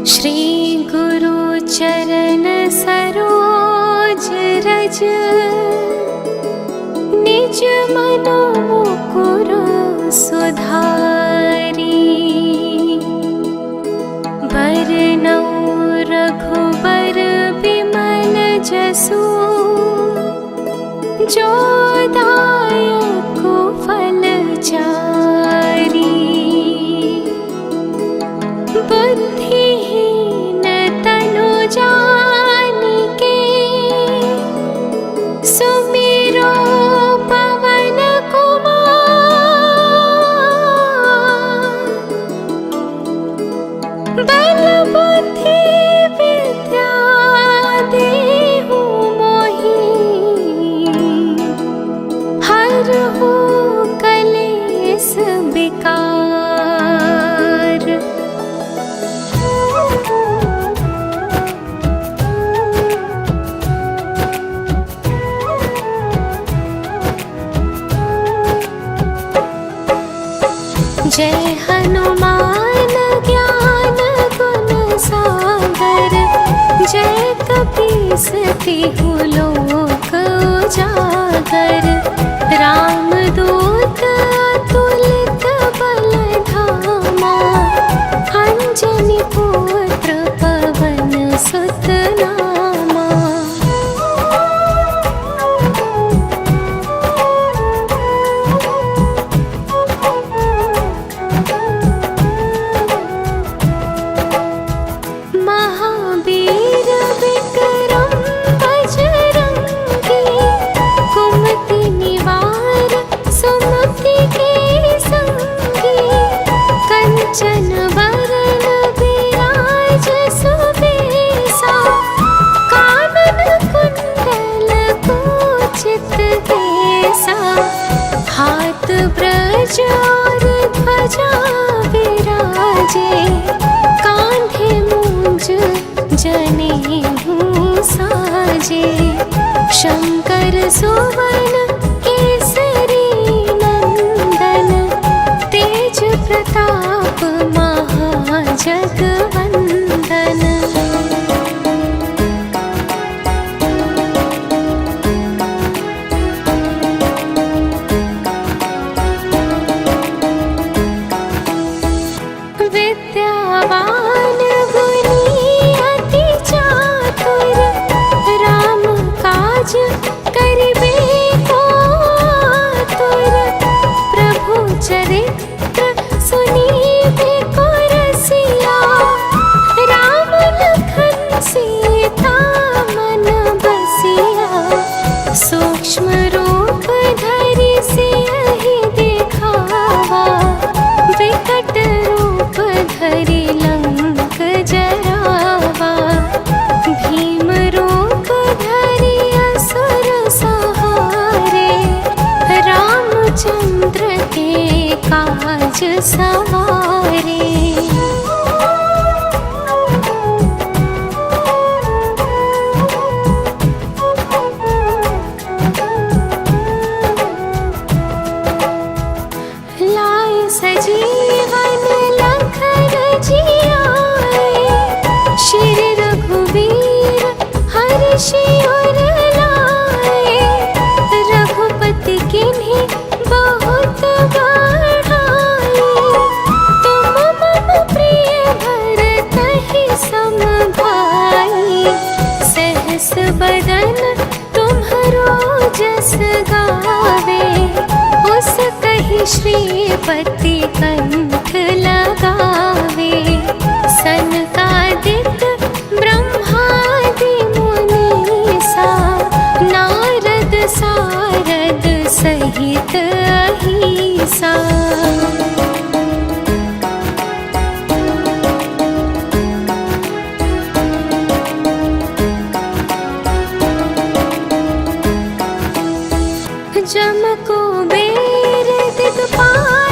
श्री गुरु चरण सरोज रज, निज मनो मुकुर सुधारी। बरनौ रघुबर बिमल जसु, जो दायक फल चारि। बुद्धिहीन तनु जानिके, सुमिरो पवन कुमार। बल बुद्धि विद्या देहु मोहि, हरहु कलेस विकार। जय हनुमान ज्ञान गुण सागर, जय कपीस तिहु लोक उजागर। रामदूत अतुलित बल धामा, अंजनी पुत्र पवन सुत नामा। महावीर विक्रम बजरंगी, कुमति निवार सुमति के संगी। कंचन वरण विराज सुबेसा, कानन कुंडल कुंचित केसा। हाथ ब्रज और ध्वजा विराजे, कांधे मूंज जनेऊ साजे। शंकर सुवन केसरी नंदन, तेज प्रताप महाजगवंदन। विद्यावान गुणी अति चातुर, राम काज करिबे को आतुर। प्रभु चरित्र सुनीबे को रसिया, राम लखन सीता मन बसिया। सूक्ष्म रूप धरि सियहि दिखावा, विकट रूप धरि लंक जरावा। भीम रूप धरि असुर संहारे, रामचंद्र के काज सवारे। लाए सजीवन लखन जियाए, श्री रघुवीर हर्षि उर लाए। रघुपति किन्हीं बहुत बड़ाई, तुम मम प्रिय भरतहि सम भाई। सहस बदन तुम्हरो जस गावे, उस कहि श्रीपति कंठ लगावे। सनकादिक ब्रह्मादि मुनीसा, नारद सारद सहित अहिसा। जम कुबेर दिगपाल,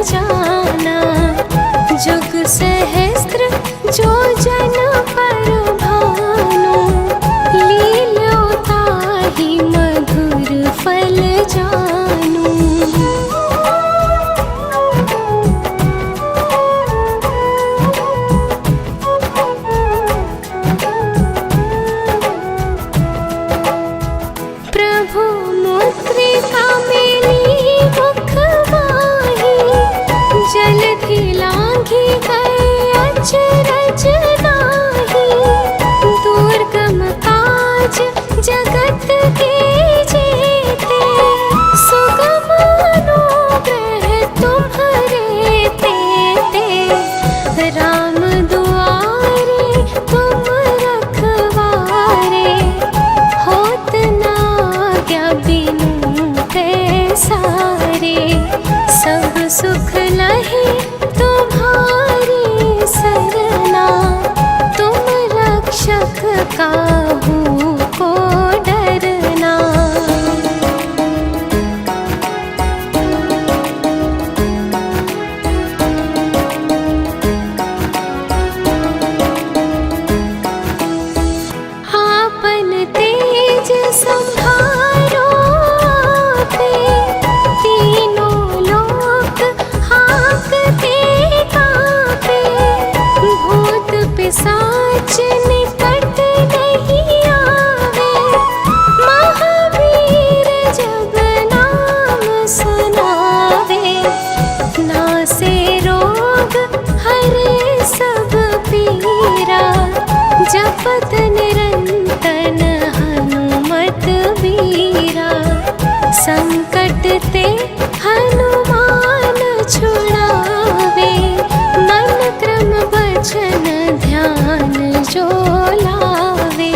जाना। जुग सहस्त्र जो जन पर भानु, लील्यो ताहि मधुर फल जानू। प्रभु मुद्रिका मेली मुख माही, जलधि लांघी गए अचरज नाही। दुर्गम काज जगत के जेते, सुगम अनुग्रह तुम्हरे तेते। राम दुआरे तुम रखवारे, होत न आज्ञा बिनु पैसारे। सब सुख लहे तुम्हारी सरना, तुम रक्षक काहू को डरना। आपन तेज संभारो आपे, तीनों लोक हाँकते काँपे। भूत पिशाच निकट नहीं आवे, महावीर जब नाम सुनावे। नासे रोग हरे सब पीरा, जपत निरंतन हनुमत बीरा। संकट ते हनुमान छुड़ावे, मन क्रम वचन ध्यान जो लावे।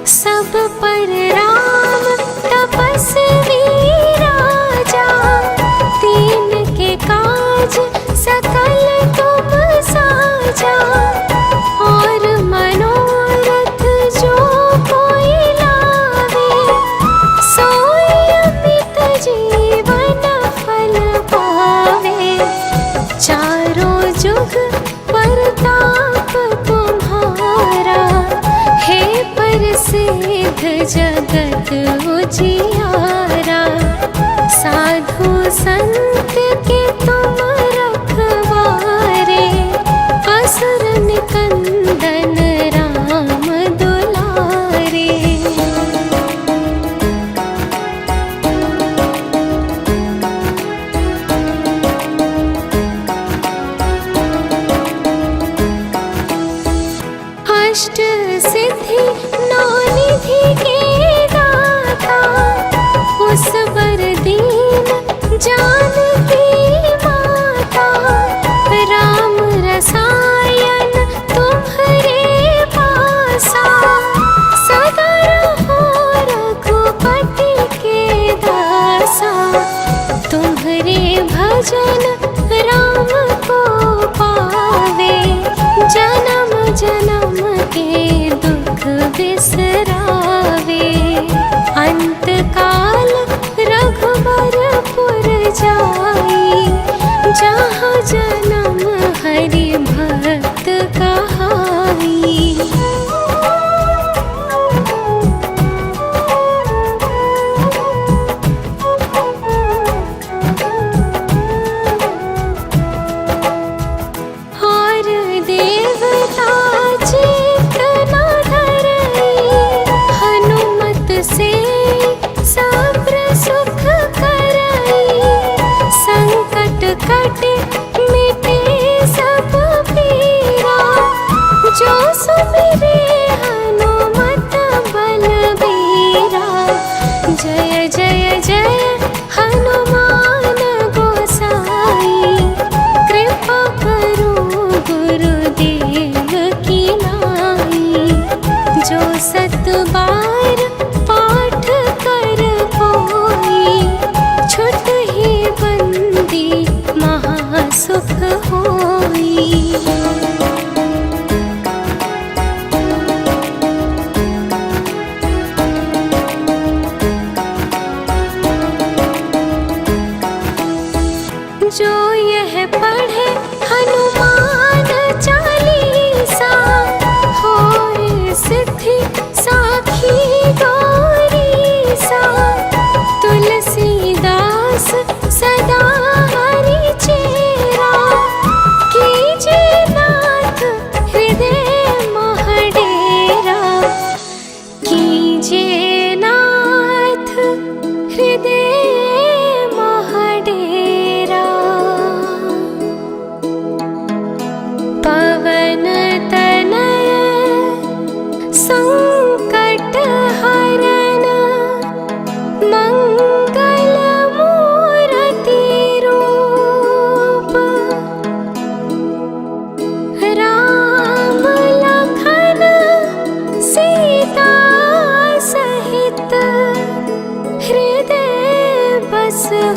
सब पर राम तपस्वी राजा, तीन के काज सकल तुम साजा। और मनोरथ जो कोई लावे, सोई अमित जीवन फल पावे। चारों जुग परताप तुम्हारा, हे प्रसिद्ध जगत उजियारा। साधु संत के तुम रखवारे, असुर निकंदन राम दुलारे। अष्ट सिद्धि नौ निधि के दाता, उस बर दीन जानकी माता। राम रसायन तुम्हरे पासा, सदा रहो रघुपति के दासा। तुम्हरे भजन राम को पावे, जन्म जन्म के दुख बिसरावे। अंत काल रघुबरपुर जाई, जहाँ जन्म हरि भक्त कहाई। और देवता चित्त न धरई, हनुमत से सब्र सुख करई। संकट कटे मिटे सब पीरा, जो सुमिरे हनुमत बलबीरा। जय जय जय हनुमान गोसाई, कृपा करो गुरुदेव की नाई। जो सत बार पाठ कर कोई, छुट ही बंदी महासुख होई।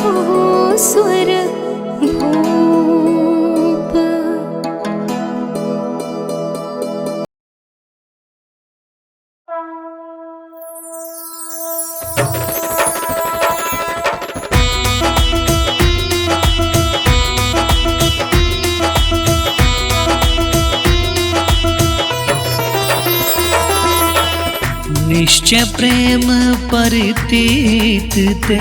हो सुर भूप। निश्चय प्रेम परितीत ते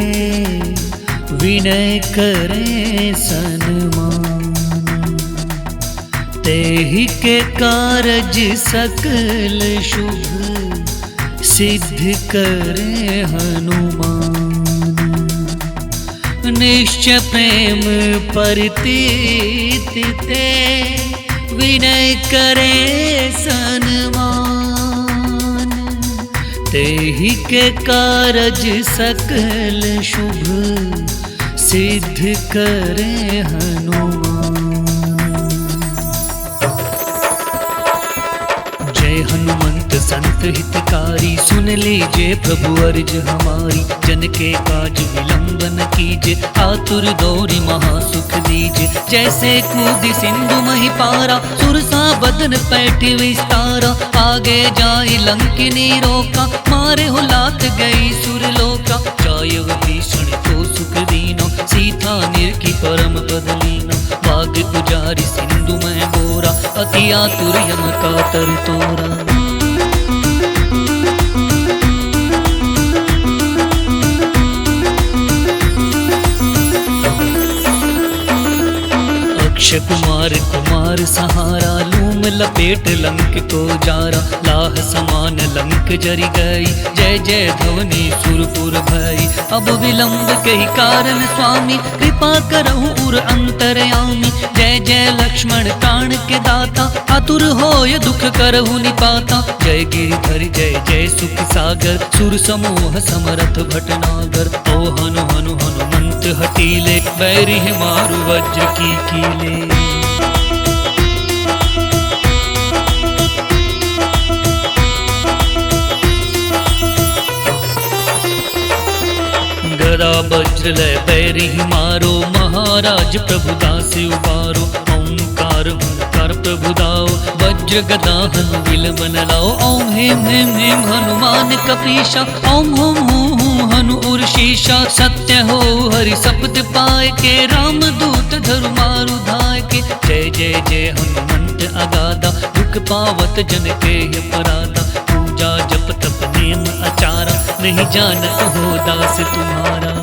विनय करे सन्मान। तेहि के कारज सकल शुभ सिद्ध करे हनुमान। निश्चय प्रेम परितीत ते विनय करे सन्मान। तेहि के कारज सकल शुभ सिद्ध करे हनुमान। जय हनुमंत संत हितकारी, सुन लीजिए प्रभु अर्ज हमारी। जन के काज विलंब न कीजिए, आतुर दौरी महासुख दीजिए। जैसे कूदी सिंधु मही पारा, सुरसा बदन पैठ विस्तारा। आगे जाई लंकिनी रोका, मारे हो लात गई सुरलोका। जाय भीषण को सुख दीना, सीता निरखी परम पद लीना। बाग गुजारी सिंधु में बोरा, अति आतुर यम कातर तोरा। अक्षय कुमार कुमार सहारा, लूम लपेट लंक को जारा। लाह समान लंक जरि गई, जय जय ध्वनि सुरपुर भई। अब विलंब कही कारण स्वामी, कृपा करहु उर अंतरयामी। जय जय लक्ष्मण प्राण के दाता, आतुर होय दुख करहु निपाता। जय गिरिधर जय जय सुख सागर, सुर समूह समरथ भटनागर। ओ हनु हनु हनुमंत हटीले, बैरि मारु वज्र की कीले। गदा वज्र लय बैरि मारो, महाराज प्रभु दास उबारो। ओंकार हुंकार प्रभु दाओ, वज्र गदा हनु विलंबन लाओ। ओम हेम हेम हेम हनुमान कपीशा, ओम हुम हूँ हूँ हनु उर्शीशा। सत्य हो हरि शब्द पाए के, राम दूत धरु मारु धाय के। जय जय जय हनुमंत अगाधा, दुख पावत जन के अपराधा। पूजा जप तप नेम आचारा, नहीं जानत हो दास तुम्हारा।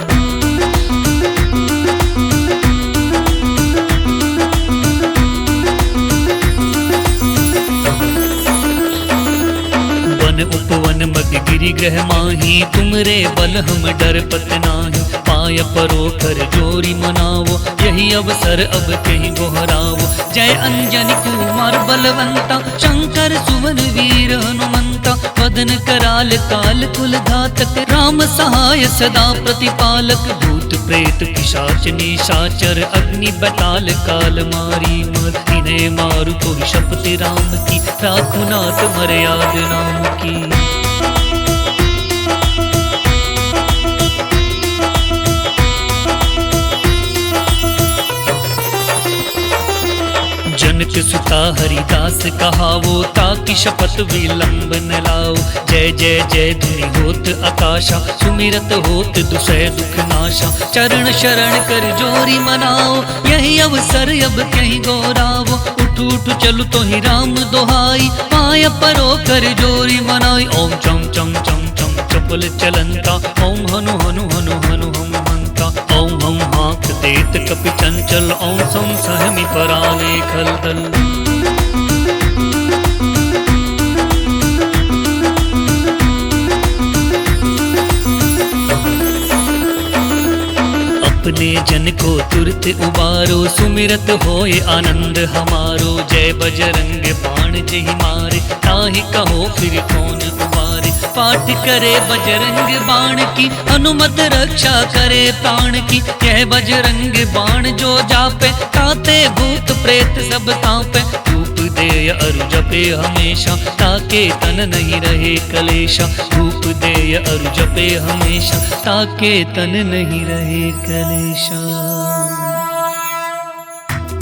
उपवन मग गिरि ग्रह माही, तुमरे बल हम डरपत नाही। पाय परो कर जोरी मनावो, यही अवसर अब कहीं गोहरावो। जय अंजनी कुमार बलवंता, शंकर सुवन वीर हनुमंता। वदन कराल काल कुल घातक, राम सहाय सदा प्रतिपालक। भूत प्रेत पिशाच निशाचर, अग्नि बताल काल मारी मर। इन्हें मारु तो शपथ राम की, राखो नाथ मर्याद नाम की। जनक सुता हरिदास कहावो, ताकि शपथ विलंब न लाओ। जय जय जय धुनि होत आकाशा, सुमिरत होत दुसह दुख नाशा। चरण शरण कर जोरी मनाओ, यही अवसर अब कहीं गौरावो। उठ उठ चलु तो ही राम दोहाई, पाय परो कर जोरी मनाई। ओम चम चम चम चम चपल चलंता, ओम हनु हनु हनु हनु हम हंता। ओम हम हाथ देत कपि चंचल, ओम सम सहमि परावे खलदल। अपने जन को तुरत उबारो, सुमिरत होए आनंद हमारो। जय बजरंग बाण जहि मारे, ताहि कहो फिर कौन उबारे। पाठ करे बजरंग बाण की, हनुमत रक्षा करे प्राण की। यह बजरंग बाण जो जापे, ताते भूत प्रेत सब कांपे। रूप देय अरु जपे हमेशा, ताके तन नहीं रहे कलेशा। धूप देय अरु जपे हमेशा, ताके तन नहीं रहे कलेशा।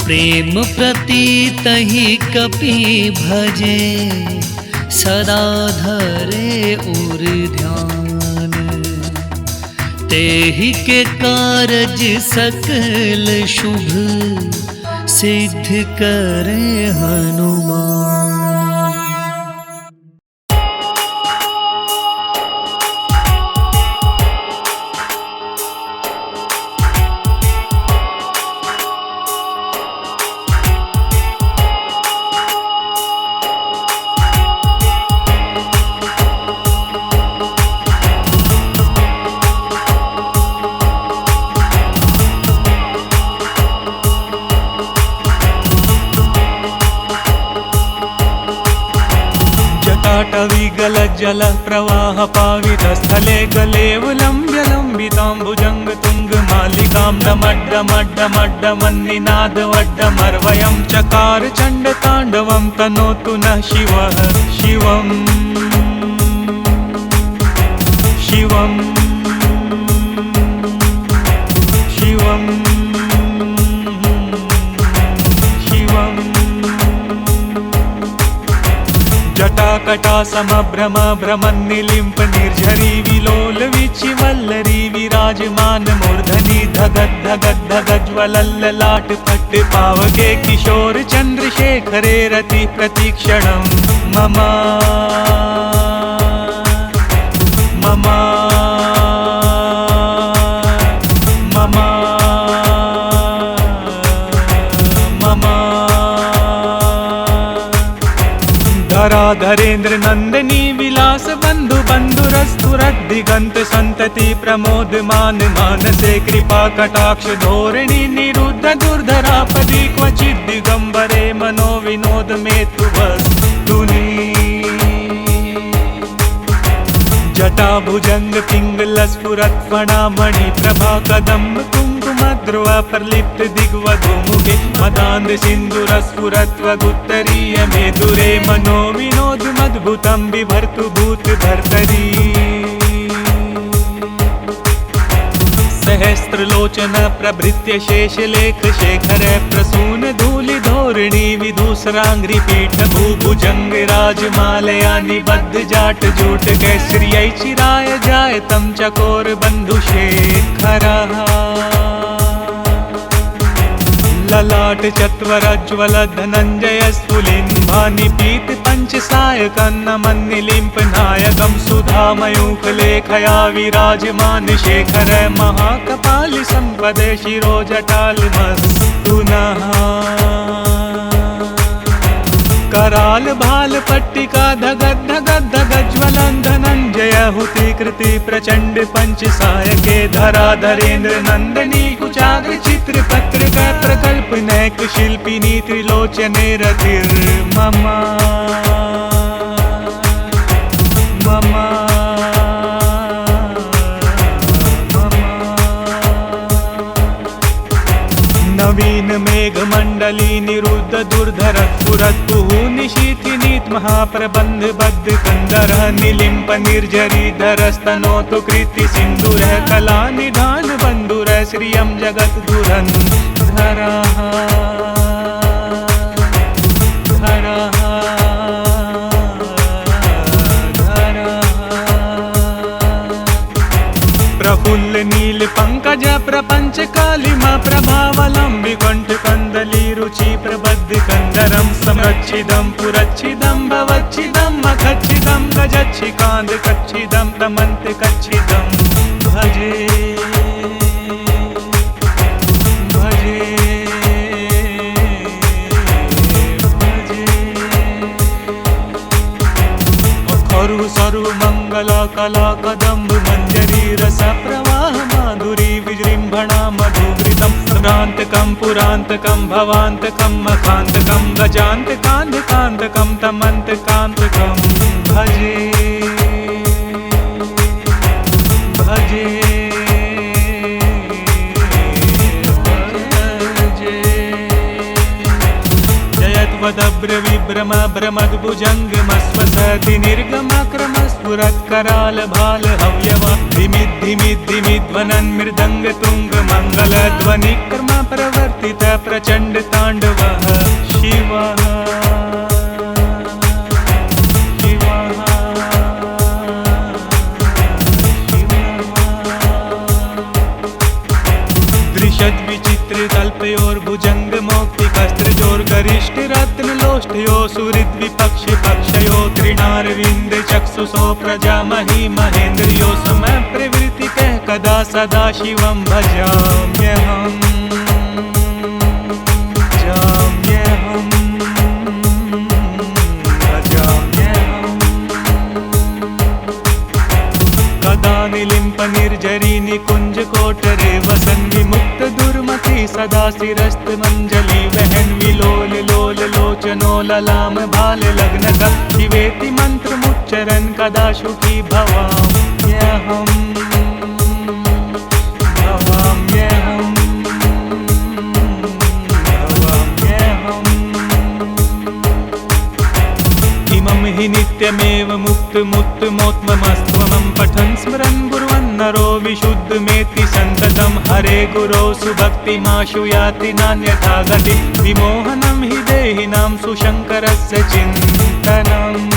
प्रेम प्रतीत ही कपि भजे, सदा धरे उर ध्यान। तेहि के कारज सकल शुभ, सिद्ध करे हनुमान। जटाटविगल जल प्रवाह पावित स्थले गलेवलम्ब्य लम्बिताम्बुजङ्ग तुङ्ग मालिकां डमड्डमड्डमड्डमन्निनाद वड्डमर्वयं चकार चण्ड ताण्डवं तनोतु नः शिवः शिवं शिवं शिवं शिवं। जटाकटा समभ्रम भ्रमन्निलिम्प निर्झरी विलोल विचिवल्लरी विराजमान मूर्धनि धगद् धगद् धगज्वलल्ललाट पट्ट पावके किशोर चन्द्रशेखरे रति प्रतीक्षणं मम मम मम मम। धराधरेन्द्र नंदनी विलास बंधु बंधुरस्तुरदिगंत संतति प्रमोदमान मानसे कृपा कटाक्ष धोरणी निरुद्ध दुर्धरापदी क्वचित् दिगंबरे मनो विनोद में तु वस्तुनि। जटा भुजंग पिंगल स्फुरत् फणामणि प्रभा कदम्ब कुंकुमद्रुव प्रलिप्त दिग्वधूमुखे मदान्ध सिन्दूरस्फुरत्वगुत्तरीय मेदुरे मनो विनोदमद्भुतं बिभर्तु भूतभर्तरी। सहस्त्रलोचन प्रभृत्य शेषलेख शेखर प्रसून धूलि धोरणी विधूसरांघ्रि पीठ भूभुजंग राजमालया निबद्ध जाट जूट कैसरियै चिराय जायतं चकोर बंधु शेखरः। ललाट चत्वरज्वल धनंजय स्फुलिन्भानि पीत पंचसायकन्नमन्निलिम्प नायकं सुधामयूखलेखया विराजमान शेखर महाकपालि संपदे शिरोजटालमस्तु नः। कराल भाल पट्टिका धगद् धगद् धगज्वलं धनंजय हुतिकृति प्रचंड पंचसायके धराधरेन्द्र नंदनी कुचाग्र चित्र पत्रक प्रकल्प नैक शिल्पिनी त्रिलोचने रतिर्मम मम नवीन मेघमंडली निरुद्ध दुर्धर पुरत्पुः निशीथिनीत महाप्रबंध बद्ध कंदरः निलिम्प निर्झरी धरस्तनोतु कृति सिंधुरः कला निधान बंधुरः श्रियं जगत् धुरन्धरः धरः प्रफुल्ल नील पंकज प्रपंच कालिमा प्रभावलंबि कंठ कंदली रुचि प्रबद्ध कंदरं संरक्षिदं पुरच्छिदं भवच्छिदं मखच्छिदं गजच्छिकांद कच्छिदं तमन्त कच्छिदं भजे भजे भजे। खरु सरु मंगला कला कदम्ब मंजरी रस प्रवाह माधुरी विजृंभणा मधुवृतं भ्रान्तकं पुरान्तकं भवान्तकं मखान्तकं गजान्तकान्धकान्तकं तमन्तकान्तकं भजे भजे भजे। जयत्व त्वदभ्र विभ्रम भ्रमद्भुजङ्गमस्वसति निर्गमक्रमस्फुरत्कराल भाल हव्यवा धिमिद्धिमिद्धिमिध्वनन् मृदङ्ग तुङ्ग मङ्गलध्वनिक्रम प्रवर्तित प्रचण्ड ताण्डवः शिवः दृशद्विचित्रितल्पयोर्भुजङ्गमौक्तिकस्त्रजोर्गरिष्ठ रत्नलोष्ठयो सुहृद्विपक्ष पक्षयो तृणारविन्द चक्षुषो प्रजामहि महेन्द्रियो समप्रवृत्तिकः कदा सदा शिवं भजाम्यहम् निर्जरी निकुंज कोटरे वसन विमुक्त दुर्मति सदा शिरस्त मंजलि वहन विलोल लोल लोचनो ललाम भाल लग्न शिवेति मंत्र मुच्चरन कदा सुखी भवाम्यहम् इमं हि नित्यमेव मुक्तमुत्तमोत्तमस्त्वमं पठन् स्मरन् कुर्वन् नरो विशुद्धमेति सन्ततं हरे गुरो सुभक्तिमाशु याति नान्यथा गति विमोहनं हि देहिनां सुशङ्करस्य चिन्तनम्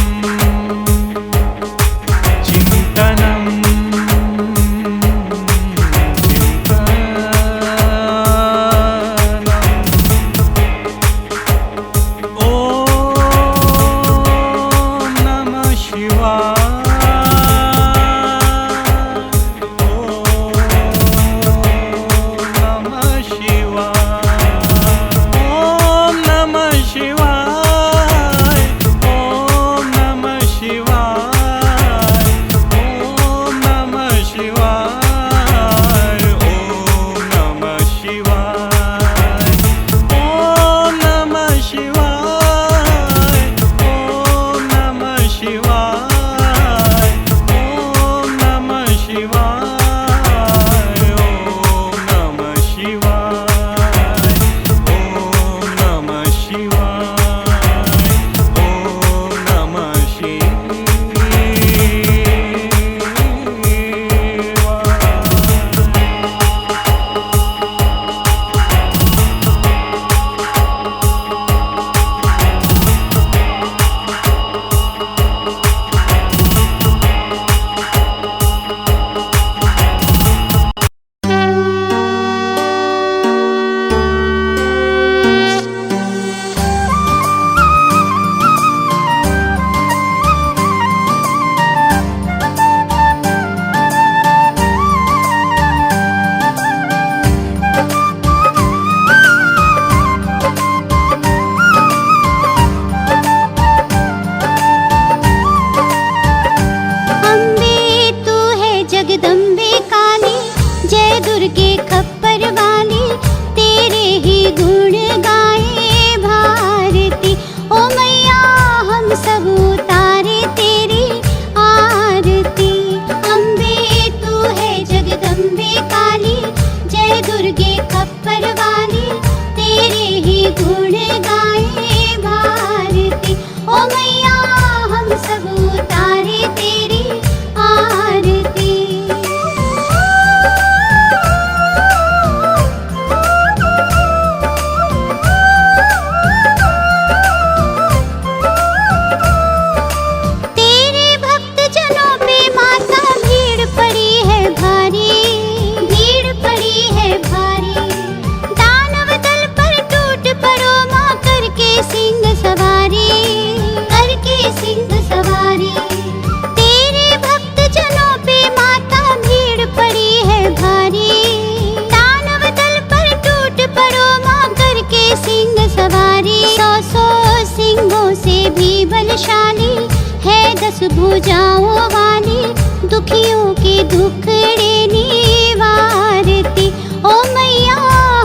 भुजाओं वाली दुखियों के दुखड़े निवारती। ओ मैया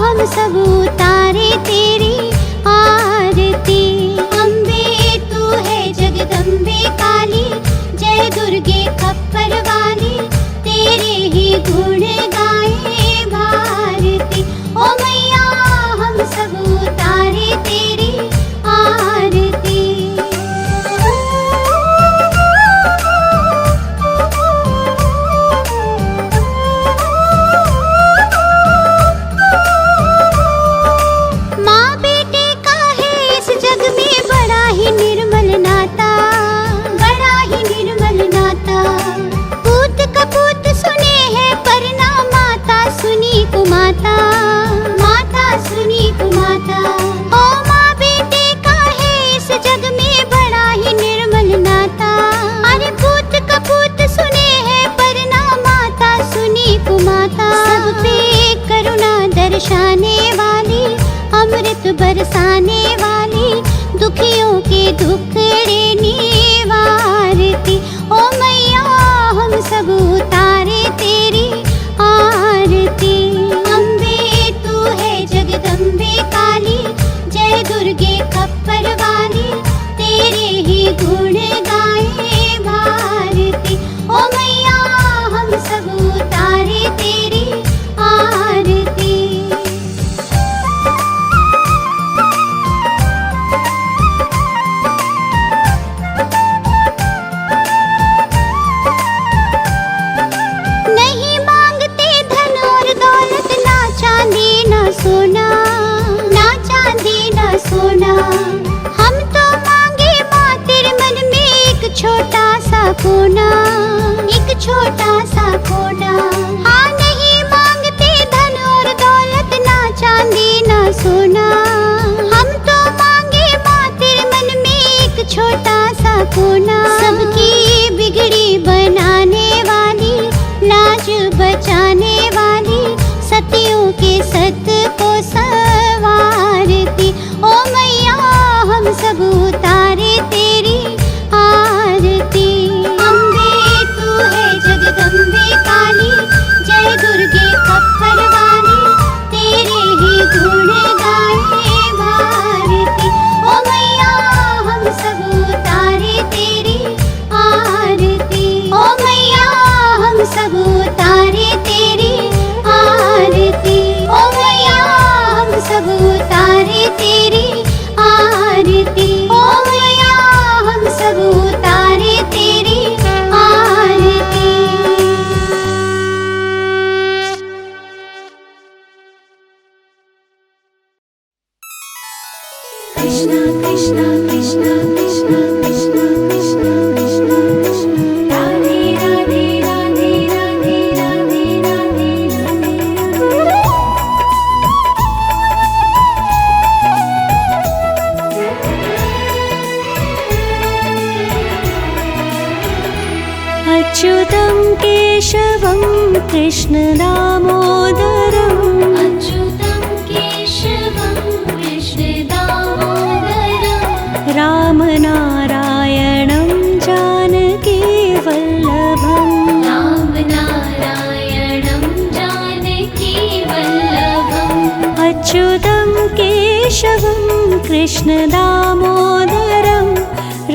हम सब उतारे तेरी आरती। अम्बे तू है जगदम्बे काली, जय दुर्गे खप्पर वाली, तेरे ही गुण गाए भारती। ओ मैया हम सब उतारे तेरी आरती। बरसाने वाली, दुखियों के दुखड़े निवारती। ओ मैया हम सब उतारे तेरी आरती। अम्बे तू है जगदम्बे काली, जय दुर्गे खप्पर वाली, तेरे ही गुण गाए भारती। ओ मैया हम सब उतारे तेरी आरती। नहीं मांगते धन और दौलत, ना चांदी ना सोना, ना चांदी ना सोना। हम तो मांगे माँ तेरे मन में एक छोटा सा कोना, एक छोटा सा कोना। हाँ नहीं मांगते धन और दौलत, ना चांदी ना सोना। हम तो मांगे माँ तेरे मन में एक छोटा सा कोना। सबकी बिगड़ी बनाने वाली, लाज बचाने वाली, सतियों के सत को संवारती। ओ मैया हम सब उतारे तेरी आरती। अम्बे तू है जगदम्बे काली, जय दुर्गे खप्पर वाली, तेरे ही गुण गाए भारती। ओ मैया हम सब उतारे तेरी आरती। ओ मैया हम सब उतारे तेरी आरती। ओ मैया हम सब उतारे तेरी आरती। ओ मैया हम सब उतारे तेरी आरती। कृष्णा कृष्णा कृष्णा कृष्णा कृष्णा कृष्णा कृष्णा कृष्णा, राधे राधे राधे राधे राधे राधे राधे। अच्युतं केशवं कृष्ण दामोदरम्, अच्युतं केशवं कृष्ण दामोदरं, रामनारायणं जानकी वल्लभम्। रामनारायणं जानकी वल्लभम्। अच्युतं केशवं कृष्ण दामोदरं,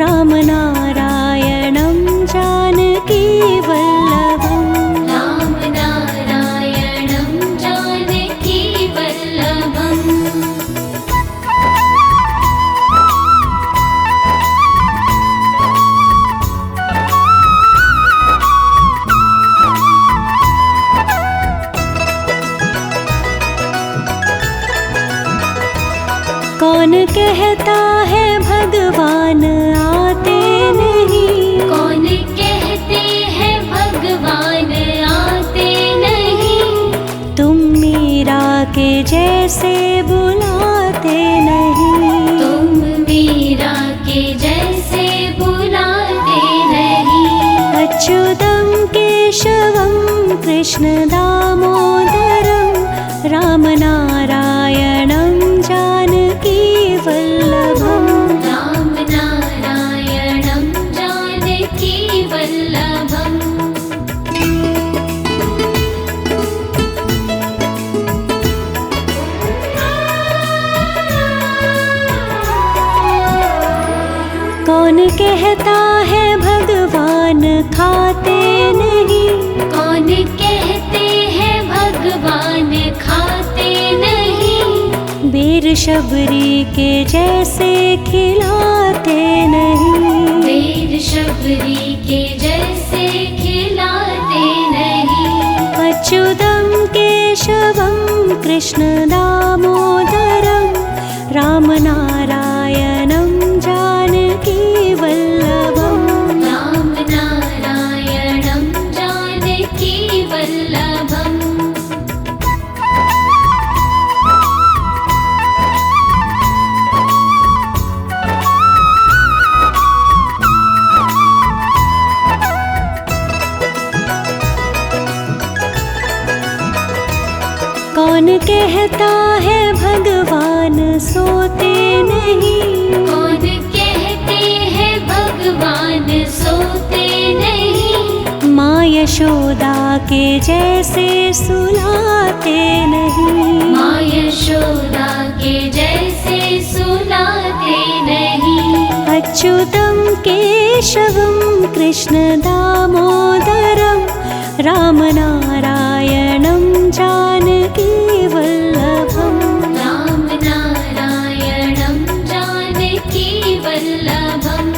रामनारायणं जानकी वल्लभम्। रामनारायणं जानकी वल्लभम्। कौन कहता है भगवान आते नहीं, कौन कहते हैं भगवान आते नहीं, तुम मीरा के जैसे बुलाते नहीं। तुम मीरा के जैसे बुलाते नहीं। अच्युतं केशवं कृष्ण दामोदरं, रामनारायणं जानकी वल्लभम्। रामनारायणं जानकी वल्लभम्। कौन कहता है भगवान खाते नहीं, कौन कहते हैं भगवान खाते नहीं, बेर शबरी के जैसे खिलाते नहीं। बेर शबरी के जैसे खिलाते नहीं। अच्युतं केशवं कृष्ण दामोदरं, रामनारायणं जानकी वल्लभम्। रामनारायणं जानकी वल्लभम्। कौन कहता है भगवान सोते नहीं? कौन कहते हैं भगवान सोते नहीं? माँ यशोदा के जैसे सुलाते नहीं। माँ यशोदा के जैसे सुलाते नहीं। अच्युतं केशवं कृष्ण दामोदरं रामनारायणं जानकी वल्लभम्। राम नारायणं जानकी वल्लभम्।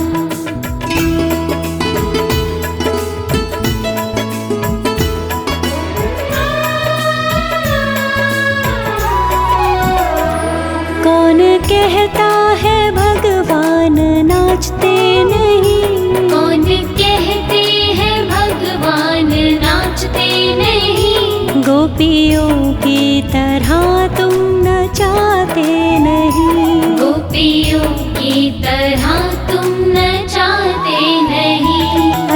कौन कहता है भगवान नाचते नहीं? कौन कहते हैं भगवान नाचते नहीं? गोपियों की तरह तुम नचाते नहीं। गोपियों की तरह तुम नचाते नहीं।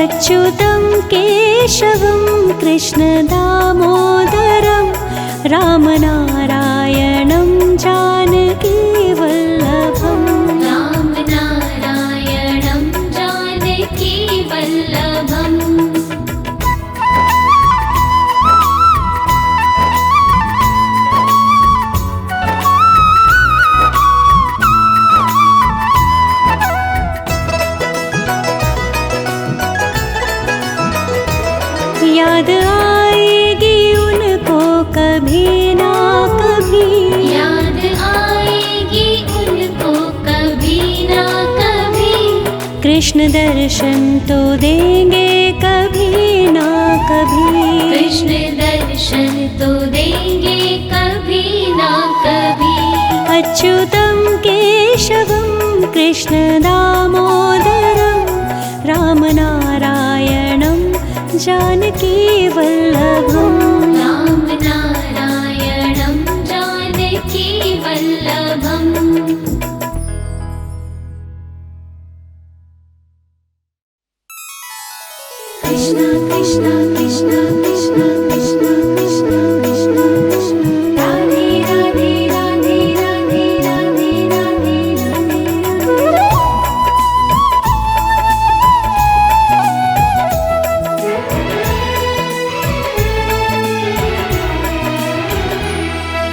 अच्युतं केशवं कृष्ण दामोदरं रामनारायणं जानकी वल्लभम्। राम नारायणं जानकी वल्लभम्। याद आएगी उनको कभी ना कभी। याद आएगी उनको कभी ना कभी। कृष्ण दर्शन तो देंगे कभी ना कभी। कृष्ण दर्शन तो देंगे कभी ना कभी। अच्युतं केशवं कृष्ण दामोदरं रामनारायणं जानकी वल्लभम्। राम नारायणं जानकी वल्लभम्। कृष्ण कृष्ण कृष्ण कृष्ण कृष्ण कृष्ण कृष्ण कृष्ण राधे राधे राधे राधे राधे राधे राधे।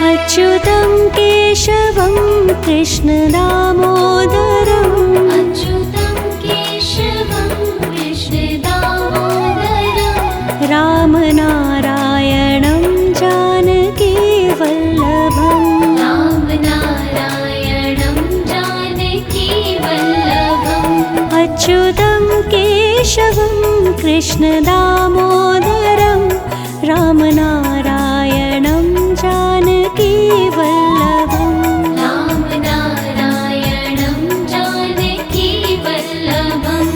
अच्युतं केशवं कृष्ण दामोदरम् अच्युतं केशवं कृष्ण दामोदरम् रामनारायणं जानकी वल्लभम्। राम नारायणं जानकी वल्लभम्। अच्युतं केशवं कृष्ण दामोदरं रामनारायणं जानकी वल्लभम्। राम नारायणं जानकी वल्लभम्।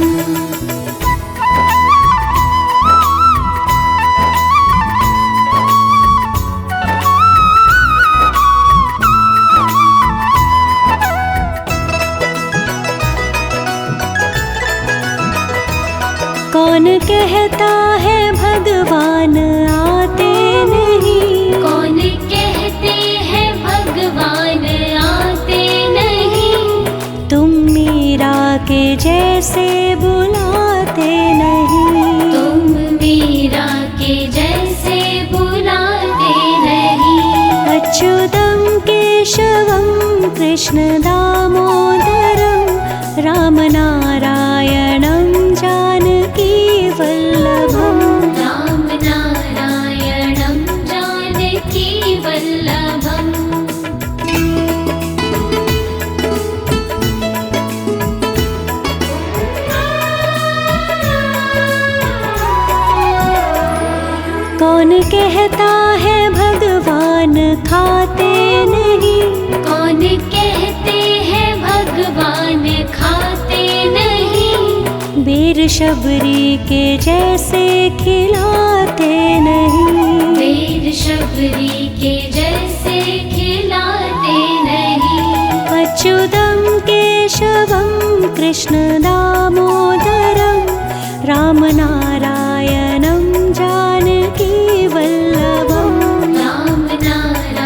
कौन कहता है भगवान आते नहीं? कौन कहते हैं भगवान आते नहीं? तुम मीरा के जैसे बुलाते नहीं। तुम मीरा के जैसे बुलाते नहीं। अच्युतं केशवं कृष्ण दामोदरं रामनारायणं जानकी वल्लभम्। राम नारायणं जानकी वल्लभम्। कौन कहता है भगवान खाते नहीं? कौन कहते हैं भगवान खाते नहीं? बेर शबरी के जैसे खिलाते नहीं। बेर शबरी के जैसे खिलाते नहीं। अच्युतं केशवं कृष्ण दामोदरं रामनारायणं जानकी वल्लभम्। राम नारायणं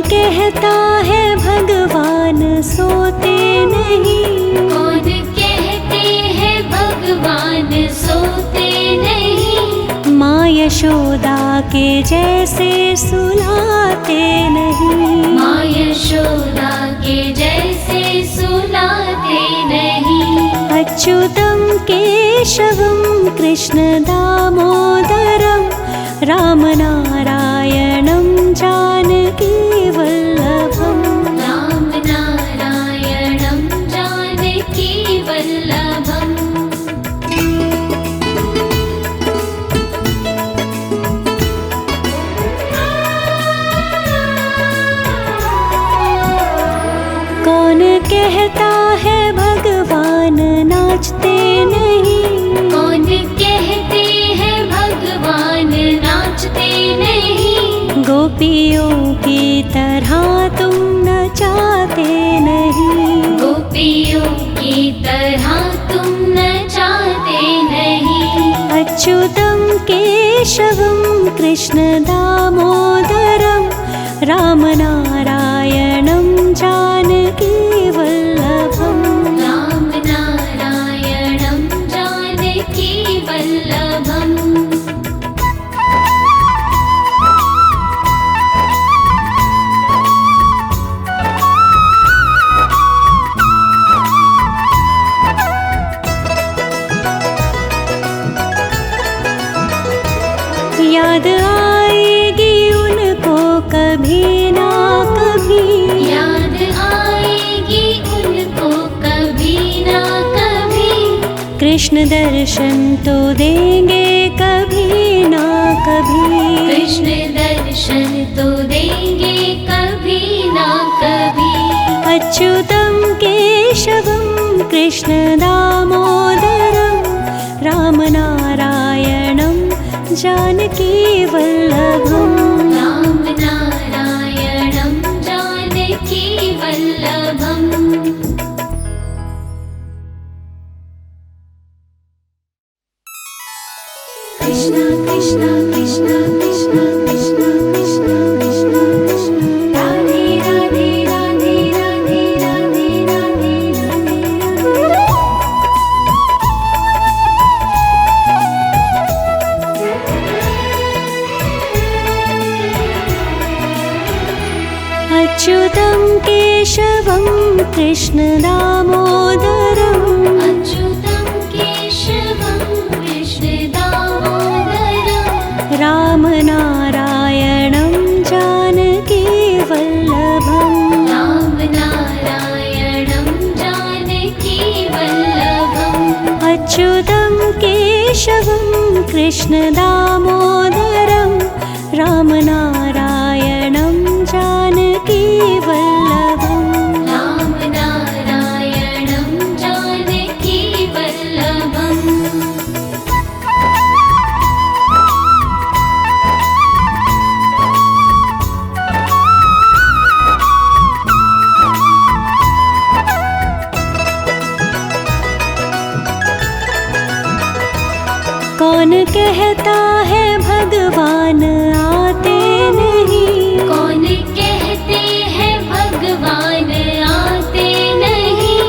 कहता है भगवान सोते नहीं? कौन कहते हैं भगवान सोते नहीं? माँ यशोदा के जैसे सुलाते नहीं? माँ यशोदा के जैसे सुलाते नहीं? अच्युतं केशवं कृष्ण दामोदरं रामनारायणं जानकी वल्लभम्। राम नारायणं जानकी वल्लभम्। कौन कहता है भगवान नाचते नहीं? कौन कहते हैं भगवान नाचते नहीं? गोपियों की तरह तुम नचाते नहीं? गोपियों की तरह तुम नचाते नहीं? अच्युतं केशवं कृष्ण दामोदरं रामनारायणं जानकी वल्लभम्। राम नारायणं जानकी वल्लभम्। याद आएगी उनको कभी ना कभी? याद आएगी उनको कभी ना कभी? कृष्ण दर्शन तो देंगे कभी ना कभी? कृष्ण दर्शन तो देंगे कभी ना कभी? अच्युतं केशवं कृष्ण दामोदरं रामनारायणं जानकी वल्लभम्। राम नारायणं जानकी वल्लभम्। कृष्ण कृष्ण कृष्ण कृष्ण कृष्ण कृष्ण कृष्ण कृष्ण राधे राधे राधे राधे राधे राधे राधे। अच्युतं केशवं कृष्ण दामोदरम् अच्युतं केशवं कृष्ण दामोदरम् रामनारायणं जानकी वल्लभम्। राम नारायणं जानकी वल्लभम्। अच्युतं केशवं कृष्ण दामोदरं रामनारायणं जानकी वल्लभम्। राम नारायणं जानकी वल्लभम्। कौन कहता है भगवान आते नहीं? कौन कहते हैं भगवान आते नहीं?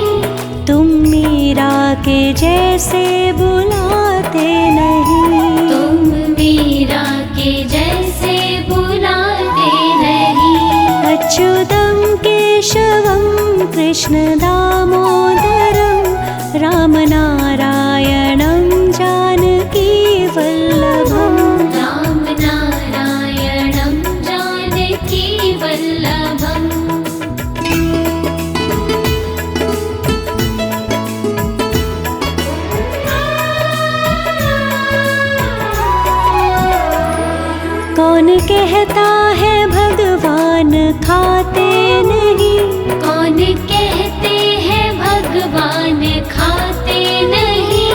तुम मीरा के जैसे बुलाते नहीं? तुम मीरा के जैसे बुलाते नहीं? अच्युतं केशवं कृष्ण दामोदरं रामनारायणं जानकी वल्लभम्। राम नारायणं जानकी वल्लभम्। कौन कहता है भगवान खाते नहीं? कौन कहते हैं भगवान खाते नहीं?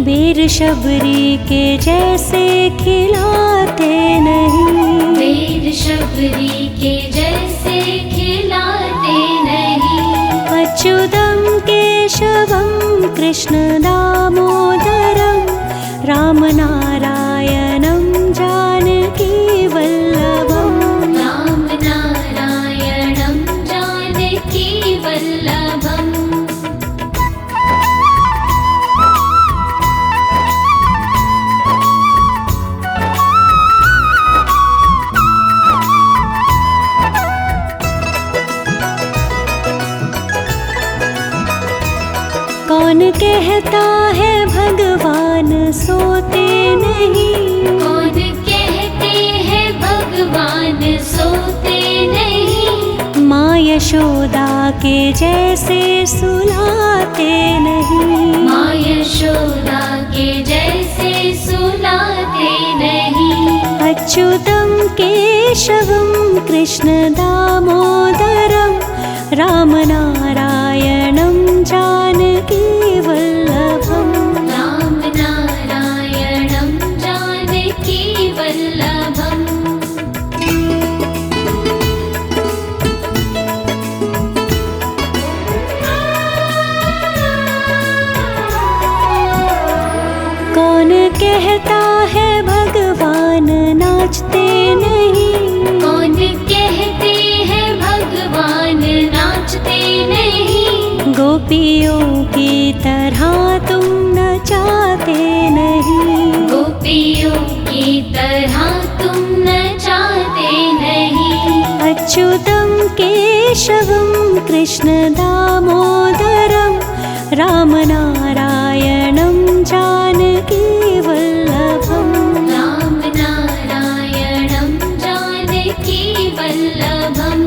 बेर शबरी के जैसे खिलाते नहीं? बेर शबरी के जैसे खिलाते नहीं? अच्युतं केशवं कृष्ण दामोदरं रामनारायणं जानकी वल्लभम्। राम नारायणं कहता है भगवान सोते नहीं? कौन कहते हैं भगवान सोते नहीं? माँ यशोदा के जैसे सुलाते नहीं? माँ यशोदा के जैसे सुलाते नहीं? अच्युतं केशवं कृष्ण दामोदरं रामनारायणं जानकी वल्लभम्। राम नारायणं जानकी वल्लभम्। कौन कहता है भगवान नाचते नहीं? कौन कहते हैं भगवान नाचते नहीं? गोपियों की तरह तुम नचाते नहीं? गोपियों की तरह तुम नचाते नहीं? अच्युतं केशवं कृष्ण दामोदरं रामनारायणं जानकी वल्लभम्। राम नारायणं जानकी वल्लभम्।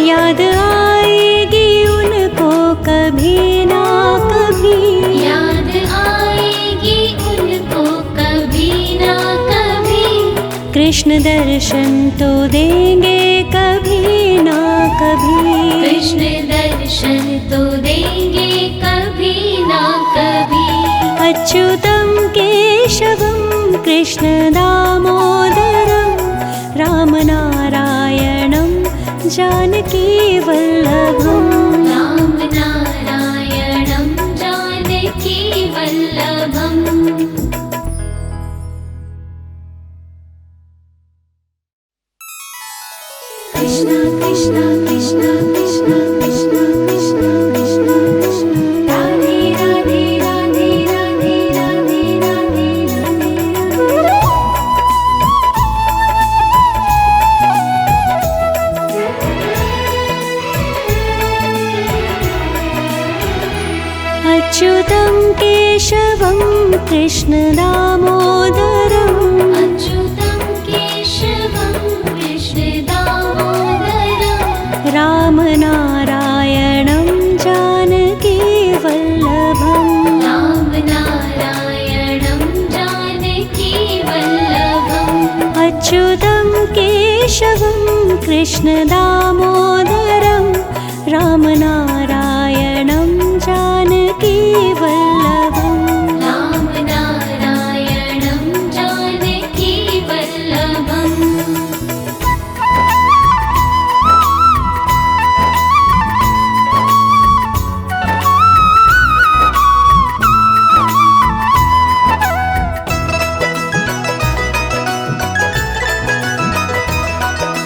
याद आएगी उनको कभी ना कभी? याद आएगी उनको कभी ना कभी? कृष्ण दर्शन तो देंगे कभी ना कभी? कृष्ण दर्शन तो देंगे कभी ना कभी? अच्युतं केशवं कृष्ण दामोदरं रामनारायणं जानकी वल्लभम्। राम नारायणं जानकी वल्लभम्। कृष्ण कृष्ण कृष्ण कृष्ण कृष्ण कृष्ण कृष्ण कृष्ण राधे राधे राधे राधे राधे राधे राधे। अच्युतं केशवं कृष्ण दामोदरम् अच्युतं केशवं कृष्ण दामोदरं रामनारायणं जानकी वल्लभम्। राम नारायणं जानकी वल्लभम्। अच्युतं केशवं कृष्ण दामोदरं रामनारायणं जानकी वल्लभम्। राम नारायणं जानकी वल्लभम्।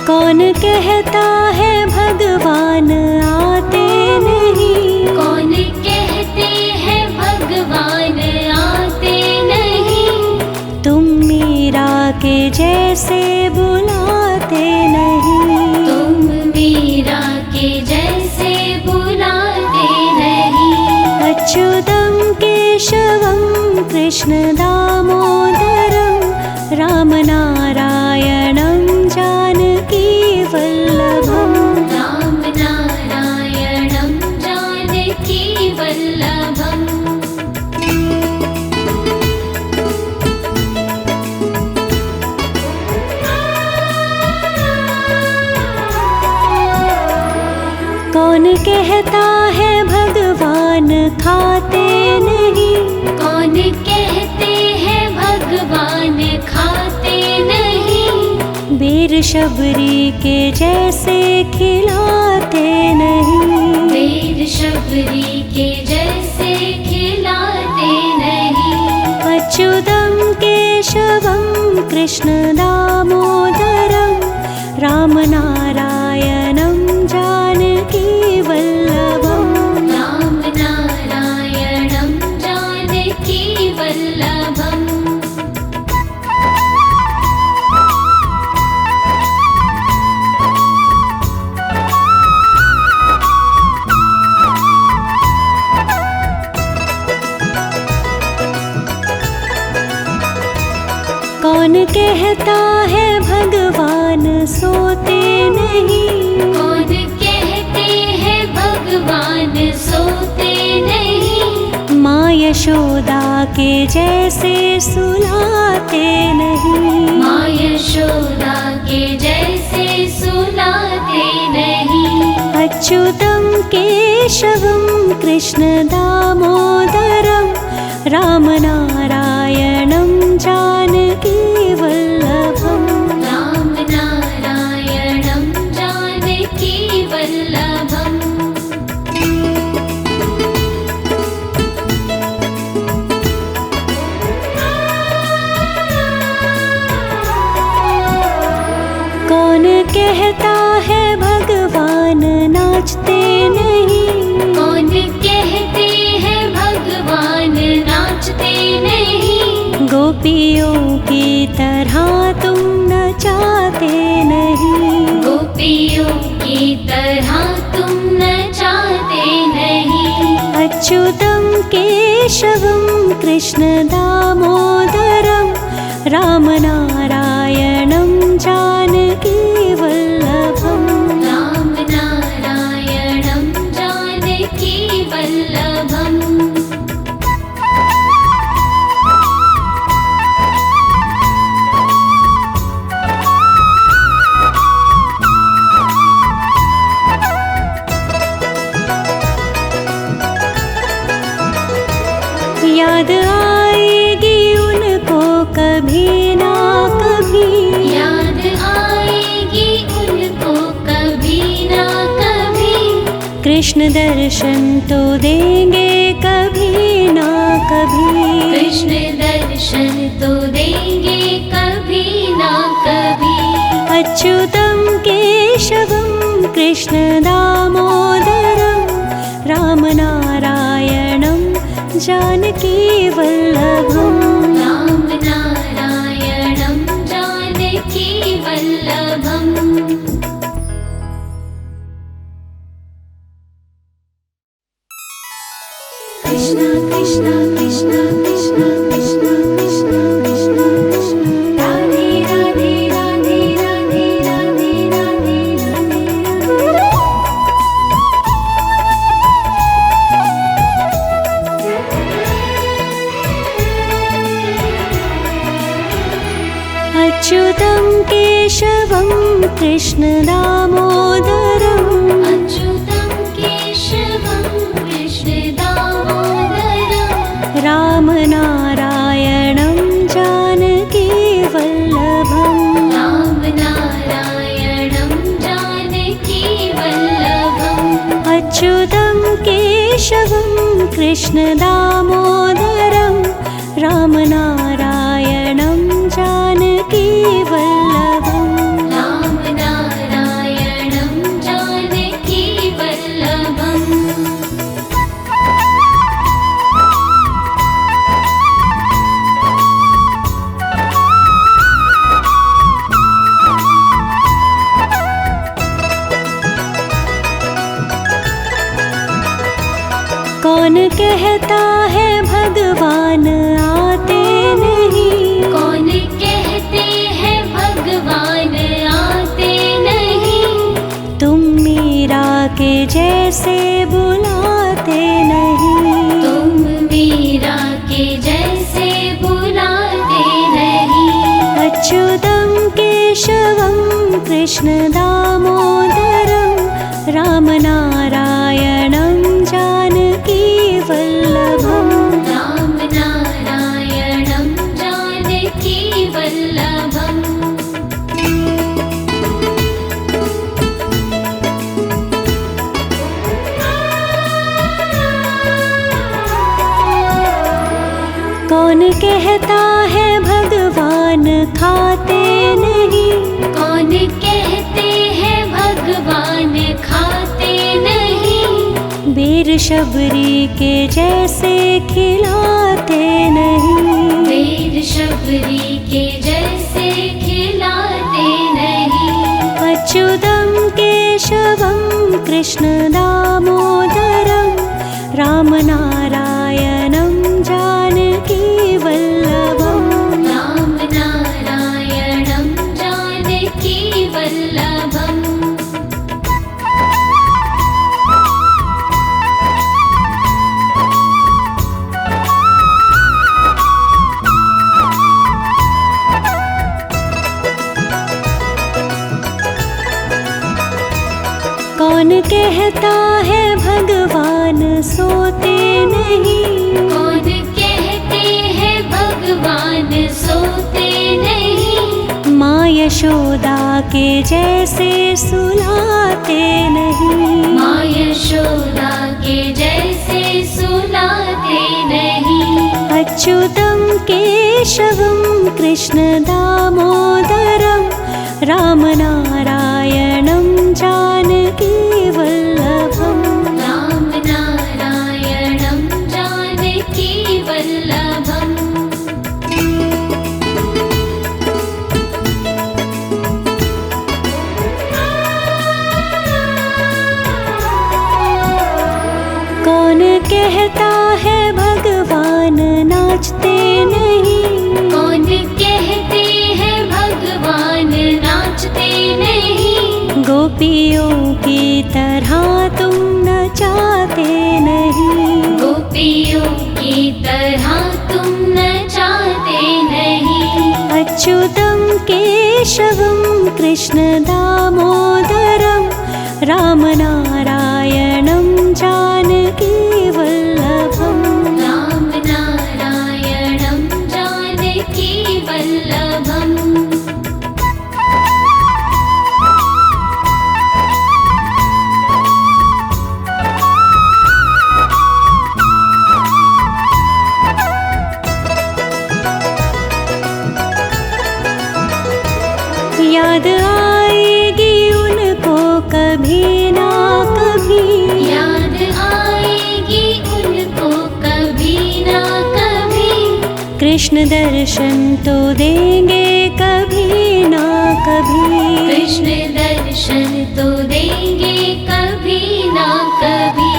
कौन कहता है भगवान आते नहीं? कौन कहते हैं भगवान आते नहीं? तुम मीरा के जैसे बुलाते नहीं? तुम मीरा के जैसे बुलाते नहीं? अच्युतं केशवं कृष्ण दामोदरं रामनारायणं जानकी वल्लभम्। राम नारायणं जानकी वल्लभम्। कौन कहता है भगवान खाते नहीं? कौन कहते हैं भगवान खाते नहीं? बेर शबरी के जैसे खिलाते नहीं? बेर शबरी के जैसे खिलाते नहीं? अच्युतं केशवं कृष्ण दामोदरं रामनारायणं जानकी वल्लभम्। राम नारायणं कौन कहता है भगवान सोते नहीं, कौन कहते हैं भगवान सोते नहीं। माँ यशोदा के जैसे सुलाते नहीं, माँ यशोदा के जैसे सुलाते नहीं। अच्युतं केशवं कृष्ण दामोदरं रामनारायणं जानकी वल्लभम्। राम नारायणं जानकी वल्लभम्। कौन कहता है भगवान नाचते नहीं, कौन कहते हैं भगवान नाचते नहीं। गोपियों की तरह तुम नचाते नहीं, गोपियों की तरह तुम नचाते नहीं। अच्युतं केशवं कृष्ण दामोदरं रामनारायणं जानकी वल्लभम्। राम नारायणं जानकी वल्लभम्। याद आएगी उनको कभी ना कभी, याद आएगी उनको कभी ना कभी। कृष्ण दर्शन तो देंगे कभी ना कभी, कृष्ण दर्शन तो देंगे कभी ना कभी। अच्युतं केशवं कृष्ण दामोदरं रामनारायणं जानकी वल्लभम्। राम नारायणं जानकी वल्लभम्। कृष्ण कृष्ण कृष्ण कृष्ण कृष्ण कृष्ण कृष्ण कृष्ण राधे राधे राधे राधे राधे राधे राधे। अच्युतं केशवं कृष्ण दामोदरम् अच्युतं केशवं कृष्ण दामोदरम् रामनारायणं जानकी वल्लभम्। राम नारायणं जानकी वल्लभम्। अच्युतं केशवं कृष्ण दामोदरं रामनारायणं जानकी वल्लभम्। राम नारायणं जानकी वल्लभम्। कौन कहता है भगवान आते नहीं, कौन कहते हैं भगवान आते नहीं। तुम मीरा के जैसे बुलाते नहीं, तुम मीरा के जैसे बुलाते नहीं। अच्युतं केशवं कृष्ण दामोदरं रामनारायणं जानकी वल्लभम्। राम नारायणं जानकी वल्लभम्। कौन कहता है भगवान खाते नहीं, कौन कहते हैं भगवान खाते नहीं। बेर शबरी के जैसे खिलाते नहीं, बेर शबरी के जैसे खिलाते नहीं। अच्युतं केशवं कृष्ण दामोदरं रामनारायणं जानकी वल्लभम्। राम नारायणं कौन कहता है भगवान सोते नहीं? कौन कहते हैं भगवान सोते नहीं? माँ यशोदा के जैसे सुलाते नहीं। माँ यशोदा के जैसे सुलाते नहीं। अच्युतं केशवं कृष्ण दामोदरं रामनारायणं जानकी वल्लभम्। राम नारायणं जानकी वल्लभम्। कौन कहता है भगवान नाचते नहीं? कौन कहते हैं भगवान नाचते नहीं? गोपियों की तरह तुम नचाते नहीं। गोपियों की तरह तुम नचाते नहीं। अच्युतं केशवं कृष्ण दामोदरं रामनारायणं जानकी वल्लभम्। राम नारायणं जानकी वल्लभम्। याद आएगी उनको कभी ना कभी। याद आएगी उनको कभी ना कभी। कृष्ण दर्शन तो देंगे कभी ना कभी। कृष्ण दर्शन तो देंगे कभी ना कभी।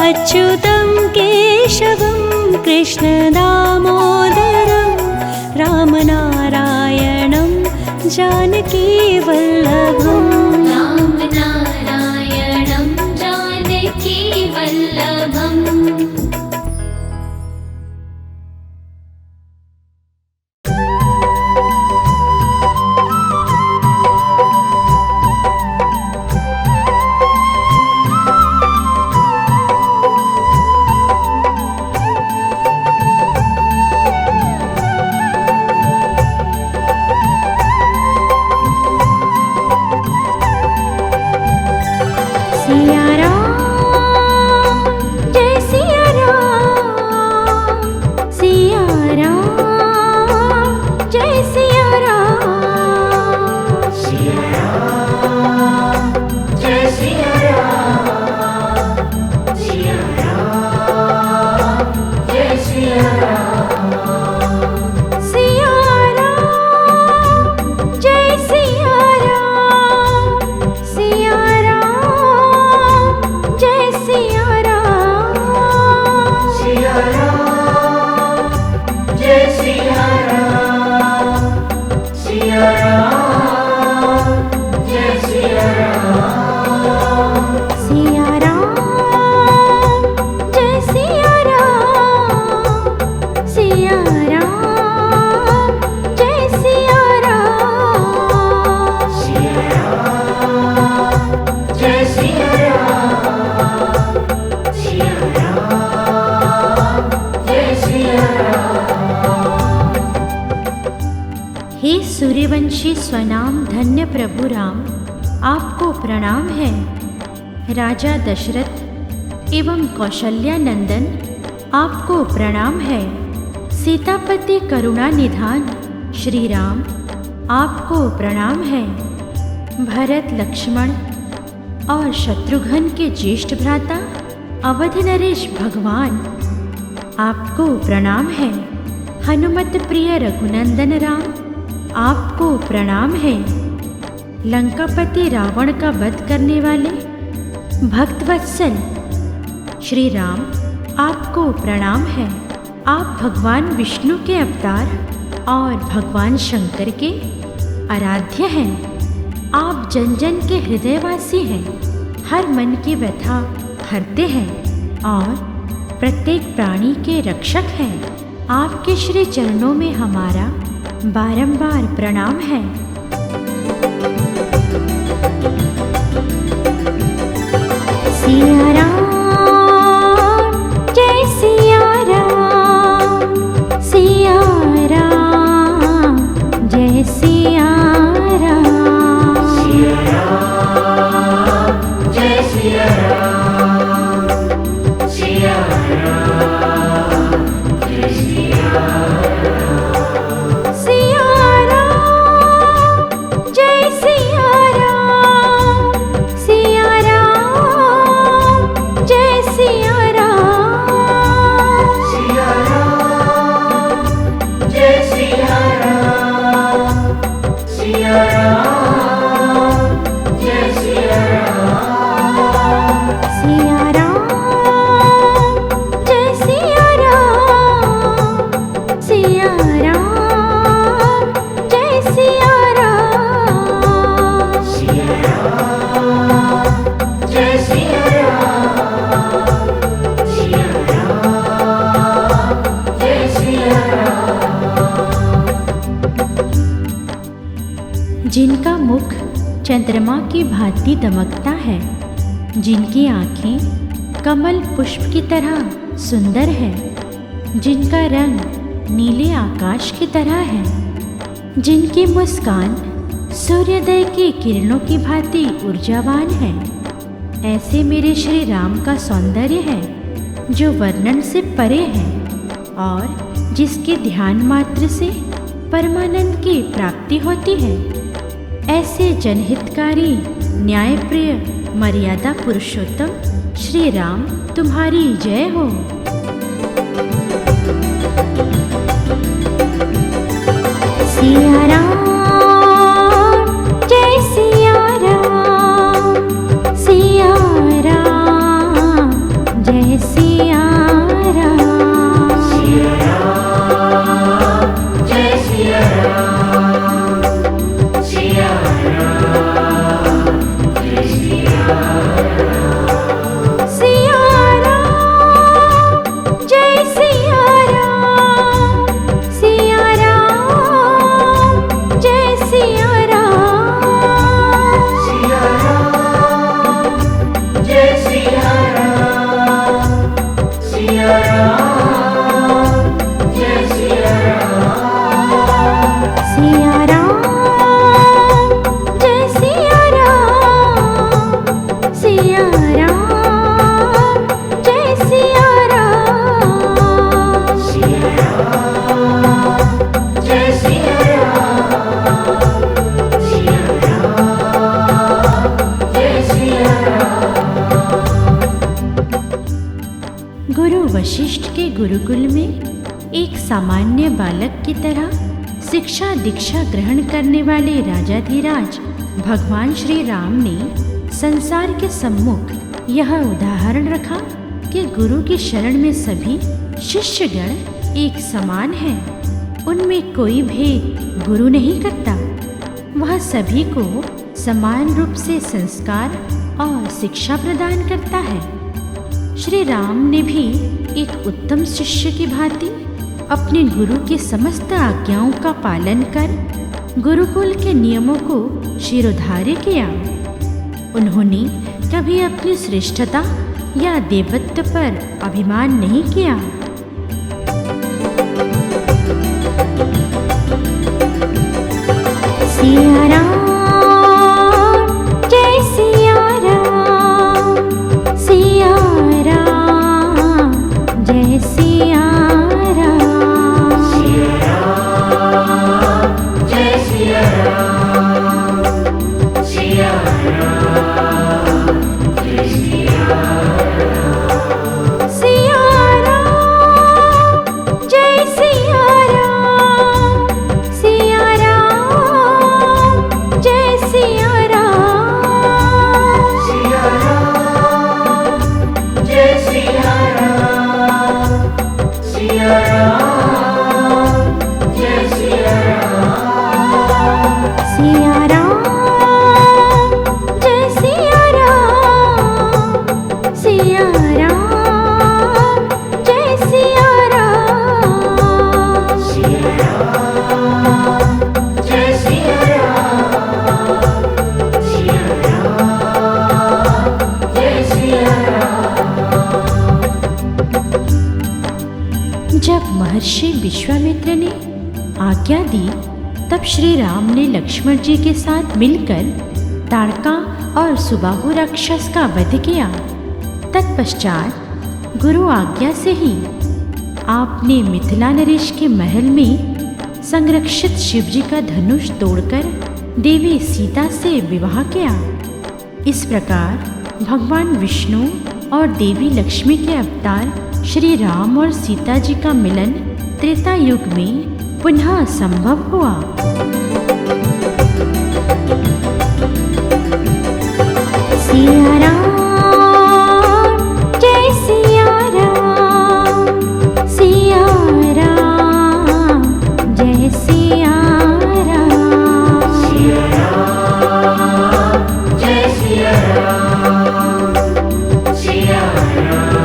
अच्युतं केशवं कृष्ण दामोदरं रामनारायणं जानकी वल्लभम्। राम नारायणं जानकी वल्लभम्। सिया राम जय सिया राम। सिया राम जय सिया राम। सिया राम जय सिया राम। सिया राम जय सिया राम। सिया राम जय सिया राम। सिया राम जय सिया राम। सिया राम जय सिया राम। सिया राम जय सिया राम। सिया राम जय सिया राम। सिया राम जय सिया राम। सिया राम जय सिया राम। सिया राम जय सिया राम। हे सूर्यवंशी स्वनाम धन्य प्रभु राम, आपको प्रणाम है। राजा दशरथ एवं कौशल्या नंदन, आपको प्रणाम है। सीतापति करुणा निधान श्री राम, आपको प्रणाम है। भरत लक्ष्मण और शत्रुघ्न के ज्येष्ठ भ्राता अवध नरेश भगवान, आपको प्रणाम है। हनुमत प्रिय रघुनंदन राम, आपको प्रणाम है। लंकापति रावण का वध करने वाले भक्तवत्सल श्री राम, आपको प्रणाम है। आप भगवान विष्णु के अवतार और भगवान शंकर के आराध्य हैं। आप जन जन के हृदयवासी हैं, हर मन की व्यथा हरते हैं और प्रत्येक प्राणी के रक्षक हैं। आपके श्री चरणों में हमारा बारंबार प्रणाम है। सिया राम जय सिया राम, सिया राम जय सिया राम। सिया राम जय सिया राम, सिया राम जय सिया राम। सिया राम जय सिया राम, सिया राम जय सिया राम। सिया राम जय सिया राम, सिया राम जय सिया राम। सिया राम जय सिया राम, सिया राम जय सिया राम। सिया राम जय सिया राम, सिया राम जय सिया राम। जिनका मुख चंद्रमा की भांति दमकता है, जिनकी आंखें कमल पुष्प की तरह सुंदर है, जिनका रंग नीले आकाश की तरह है, जिनकी मुस्कान सूर्योदय की किरणों की भांति ऊर्जावान है, ऐसे मेरे श्री राम का सौंदर्य है जो वर्णन से परे है और जिसके ध्यान मात्र से परमानंद की प्राप्ति होती है। ऐसे जनहितकारी न्यायप्रिय मर्यादा पुरुषोत्तम श्री राम तुम्हारी जय हो। सिया राम जय सिया राम, सिया राम जय सिया राम। सिया राम जय सिया राम, सिया राम जय सिया राम। सिया राम जय सिया राम, सिया राम जय सिया राम। सिया राम जय सिया राम, सिया राम जय सिया राम। सिया राम जय सिया राम, सिया राम जय सिया राम। सिया राम जय सिया राम, सिया राम जय सिया राम। गुरु वशिष्ठ के गुरुकुल में एक सामान्य बालक की तरह शिक्षा दीक्षा ग्रहण करने वाले राजाधिराज भगवान श्री राम ने संसार के सम्मुख यह उदाहरण रखा कि गुरु की शरण में सभी शिष्यगण एक समान हैं। उनमें कोई भेद गुरु नहीं करता, वह सभी को समान रूप से संस्कार और शिक्षा प्रदान करता है। श्री राम ने भी एक उत्तम शिष्य की भांति अपने गुरु की समस्त आज्ञाओं का पालन कर गुरुकुल के नियमों को शिरोधार्य किया। उन्होंने कभी अपनी श्रेष्ठता या देवत्व पर अभिमान नहीं किया। सिया राम जय सिया राम, सिया राम जय सिया राम। सिया राम जय सिया राम, सिया राम जय सिया राम। सिया राम महर्षि विश्वामित्र ने आज्ञा दी, तब श्री राम ने लक्ष्मण जी के साथ मिलकर ताड़का और सुबाहु राक्षस का वध किया। तत्पश्चात गुरु आज्ञा से ही आपने मिथिला नरेश के महल में संरक्षित शिवजी का धनुष तोड़कर देवी सीता से विवाह किया। इस प्रकार भगवान विष्णु और देवी लक्ष्मी के अवतार श्री राम और सीता जी का मिलन त्रेता युग में पुनः संभव हुआ। सिया राम जय सिया राम, सिया राम जय सिया राम, सिया राम जय सिया राम, सिया राम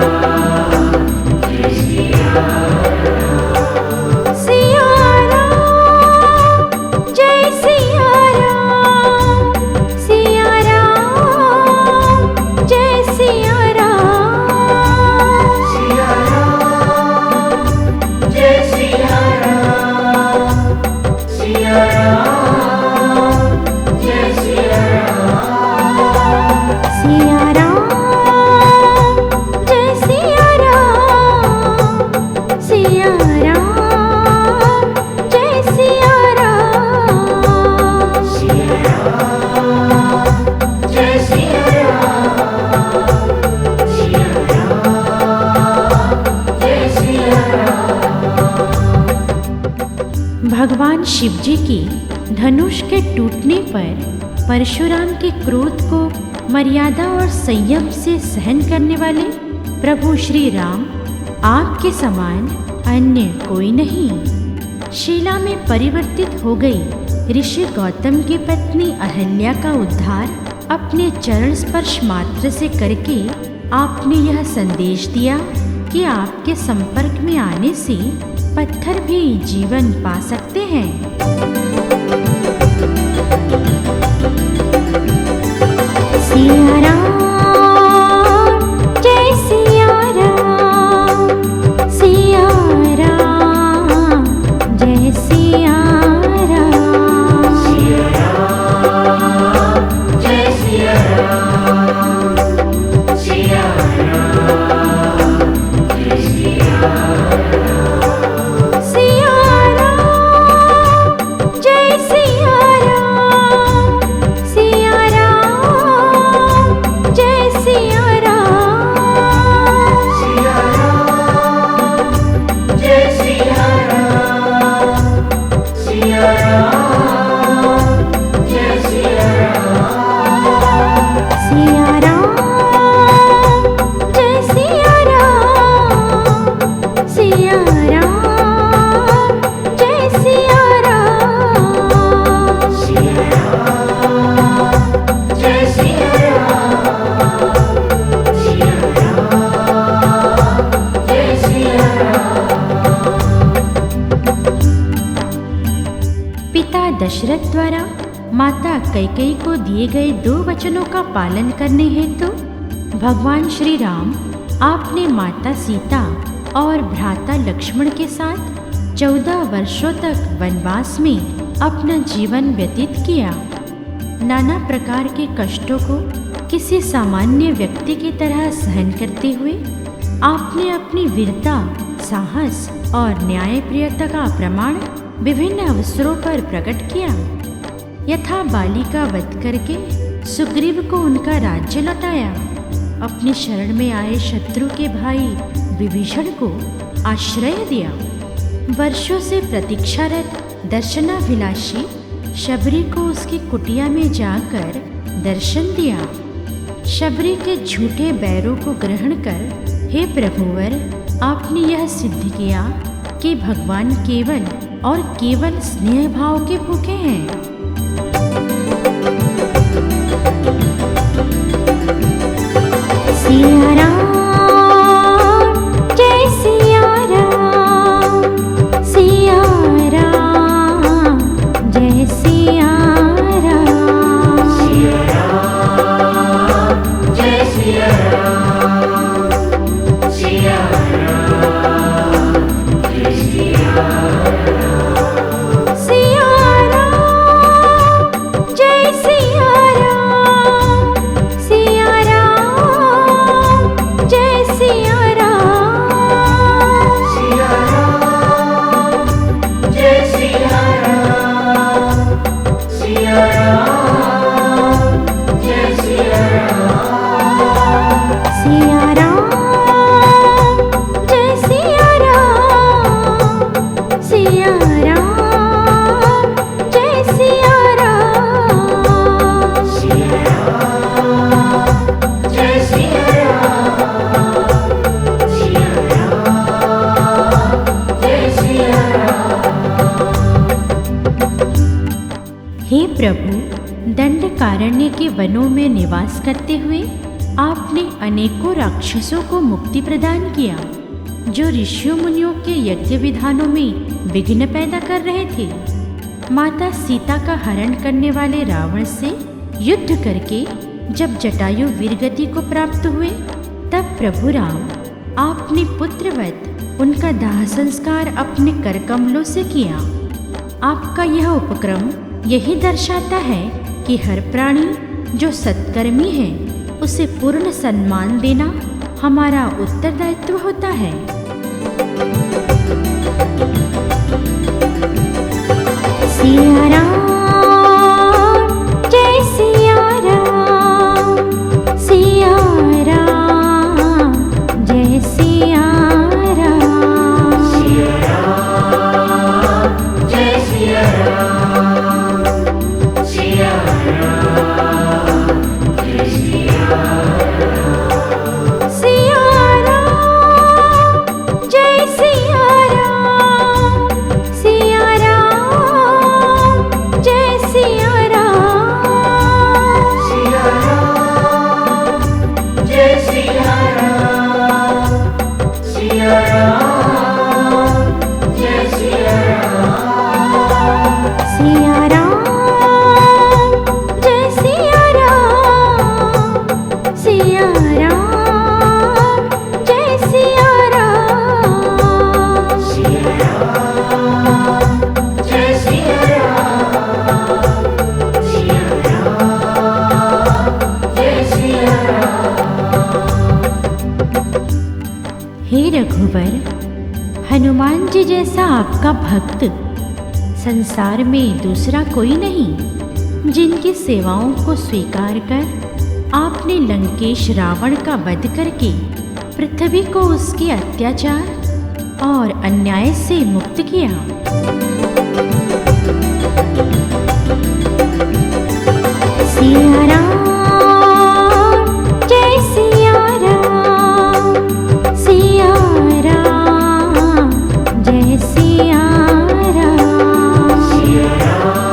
जय सिया राम, सिया राम जय सिया राम, सिया राम जय सिया राम, सिया राम जय सिया राम, सिया राम जय सिया राम, सिया राम जय सिया राम, सिया राम जय सिया राम, सिया राम जय सिया राम, सिया राम जय सिया राम। भगवान शिव जी की धनुष के टूटने पर परशुराम के क्रोध को मर्यादा और संयम से सहन करने वाले प्रभु श्री राम आपके समान अन्य कोई नहीं। शीला में परिवर्तित हो गई ऋषि गौतम की पत्नी अहल्या का उद्धार अपने चरण स्पर्श मात्र से करके आपने यह संदेश दिया कि आपके संपर्क में आने से पत्थर भी जीवन पा सकते हैं। सिया राम जय सिया राम, सिया राम जय सिया राम, सिया राम जय सिया राम, सिया राम जय सिया राम, सिया राम जय सिया राम, सिया राम जय सिया राम, सिया राम जय सिया राम, सिया राम जय सिया राम, सिया राम जय सिया राम, सिया राम जय सिया राम, सिया राम जय सिया राम, सिया राम जय सिया राम। पिता दशरथ द्वारा माता कैकेयी को दिए गए 2 वचनों का पालन करने हेतु भगवान श्री राम आपने माता सीता और भ्राता लक्ष्मण के साथ 14 वर्षों तक वनवास में अपना जीवन व्यतीत किया। नाना प्रकार के कष्टों को किसी सामान्य व्यक्ति की तरह सहन करते हुए आपने अपनी वीरता, साहस और न्यायप्रियता का प्रमाण विभिन्न अवसरों पर प्रकट किया। यथा बाली का वध करके सुग्रीव को उनका राज्य लौटाया, अपनी शरण में आए शत्रु के भाई विभीषण को आश्रय दिया, वर्षों से प्रतीक्षारत दर्शनाभिलाषी शबरी को उसकी कुटिया में जाकर दर्शन दिया, शबरी के झूठे बैरों को ग्रहण कर हे प्रभुवर आपने यह सिद्ध किया कि भगवान केवल और केवल स्नेह भाव के भूखे हैं। सिया राम जय सिया राम, सिया राम जय सिया राम, सिया राम जय सिया राम, सिया राम जय प्रभु दंडकारण्य के वनों में निवास करते हुए आपने अनेकों राक्षसों को मुक्ति प्रदान किया, जो ऋषियों मुनियों के यज्ञ विधानों में विघ्न पैदा कर रहे थे। माता सीता का हरण करने वाले रावण से युद्ध करके जब जटायु वीरगति को प्राप्त हुए, तब प्रभु राम आपने पुत्रवत उनका दाह संस्कार अपने करकमलों से किया। आपका यह उपक्रम यही दर्शाता है कि हर प्राणी जो सत्कर्मी है उसे पूर्ण सम्मान देना हमारा उत्तरदायित्व होता है। सिया राम जय सिया राम, सिया राम जय सिया राम, सिया राम जय सिया राम, सिया राम जय सिया राम, सिया राम जय सिया राम, सिया राम जय सिया राम, सिया राम जय सिया राम, सिया राम जय सिया राम, सिया राम जय सिया राम, सिया राम जय सिया राम, सिया राम जय सिया राम, सिया राम जय सिया राम। हे रघुवर, हनुमान जी जैसा आपका भक्त संसार में दूसरा कोई नहीं, जिनकी सेवाओं को स्वीकार कर आपने लंकेश रावण का वध करके पृथ्वी को उसके अत्याचार और अन्याय से मुक्त किया। सिया राम जय सिया राम, सिया राम जय सिया राम, सिया राम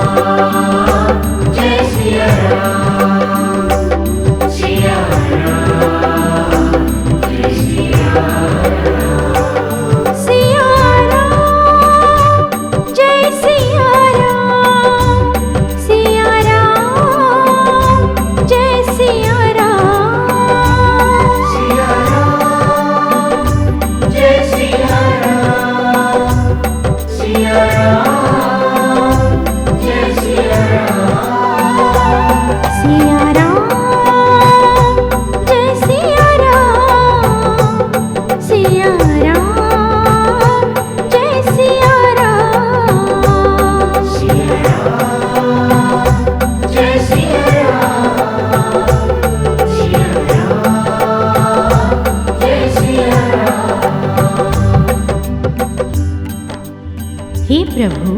जय सिया राम, सिया राम जय सिया राम, सिया राम जय सिया राम, सिया राम जय सिया राम, सिया राम जय सिया राम, सिया राम जय सिया राम, सिया राम जय सिया राम, सिया राम जय सिया राम, सिया राम जय सिया राम, सिया राम जय सिया राम। हे प्रभु,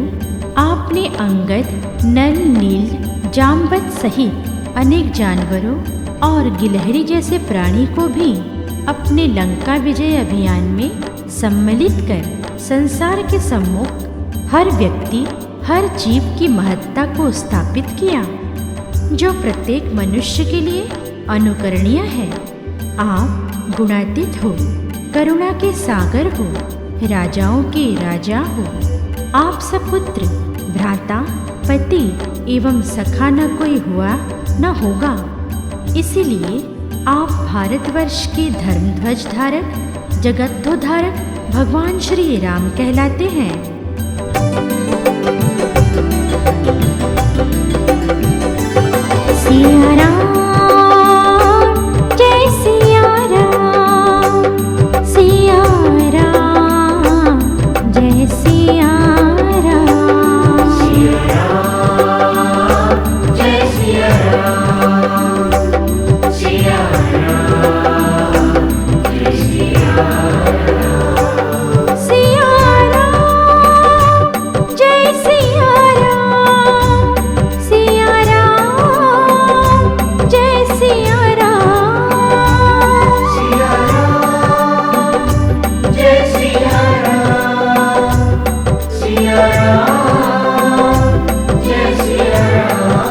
आपने अंगद, नल, नील, जामवंत सहित अनेक जानवरों और गिलहरी जैसे प्राणी को भी अपने लंका विजय अभियान में सम्मिलित कर संसार के सम्मुख हर व्यक्ति, हर जीव की महत्ता को स्थापित किया, जो प्रत्येक मनुष्य के लिए अनुकरणीय है। आप गुणातीत हो, करुणा के सागर हो, राजाओं के राजा हो। आप सपुत्र, भ्राता, पति एवं सखा न कोई हुआ न होगा। इसीलिए आप भारतवर्ष के धर्मध्वज धारक, जगतोद्धारक भगवान श्री राम कहलाते हैं। सिया राम जय सिया राम, सिया राम जय सिया राम, सिया राम जय सिया राम, सिया राम जय सिया राम, सिया राम जय सिया राम, सिया राम जय सिया राम, सिया राम जय सिया राम, सिया राम जय सिया राम,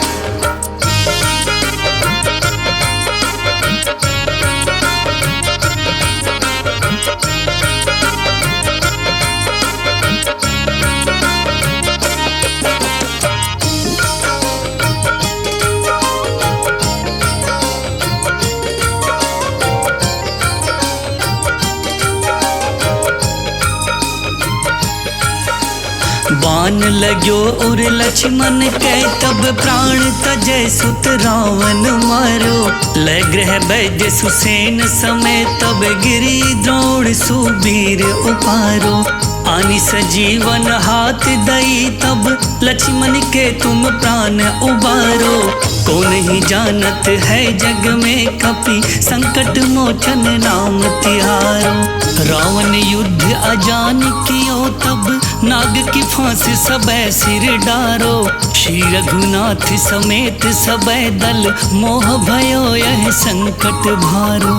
बान लगो और लक्ष्मण के तब प्राण तजय सुत रावण मारो। ले ग्रह वैद्य सुसेन समय तब गिरी द्रोण सुबीर उपारो। आनि सजीवन हाथ दई तब लक्ष्मण के तुम प्राण उबारो। कौन ही जानत है जग में कपि संकट मोचन नाम तिहारो। रावण युद्ध अजान कियो तब नाग की फांसी सबे सिर डारो। श्री रघुनाथ समेत सबे दल मोह भयो यह संकट भारो।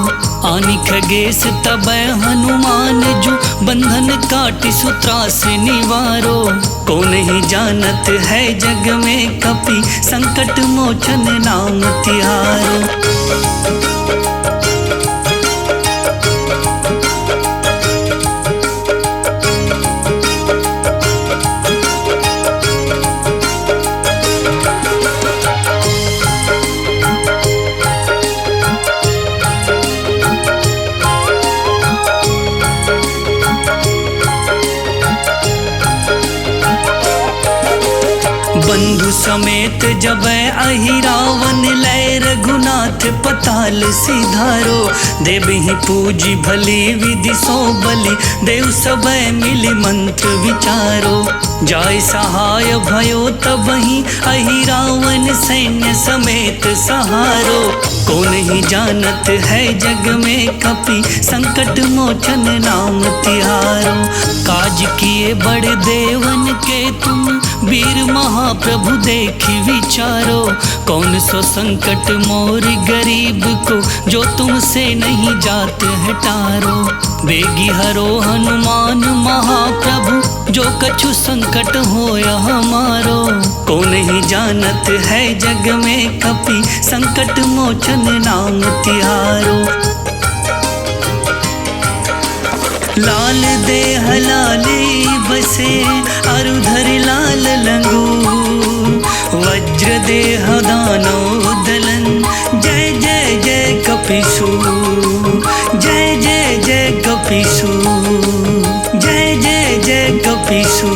आनि खगेश तबै हनुमान जो बंधन काटि सुत्रास निवारो। कौन ही जानत है जग में कपि संकट मोचन नाम तिहारो। बंधु समेत जब अहि रावण लय रघुनाथ पताल सिधारो। देवहि पूजी भली विधि सो बलि देव सब मिली मंत्र विचारो। जाय सहाय भयो तबहि अहि रावण सैन्य समेत सहारो। कौन ही जानत है जग में कपि संकट मोचन नाम तिहारो। काज किए बड़े देवन के तुम वीर महाप्रभु देखी विचारो। कौन सो संकट मोर गरीब को जो तुमसे नहीं जात है टारो। बेगी हरो हनुमान महाप्रभु जो कछु संकट होया हमारो। कौन ही जानत है जग में कपि संकट मोचन नाम तिहारो। लाल देह लाली बसे अरुधर लाल लंगू। वज्र देह दानव दलन जय। कपिसु जय जय जय कपिसु जय जय जय कपिसु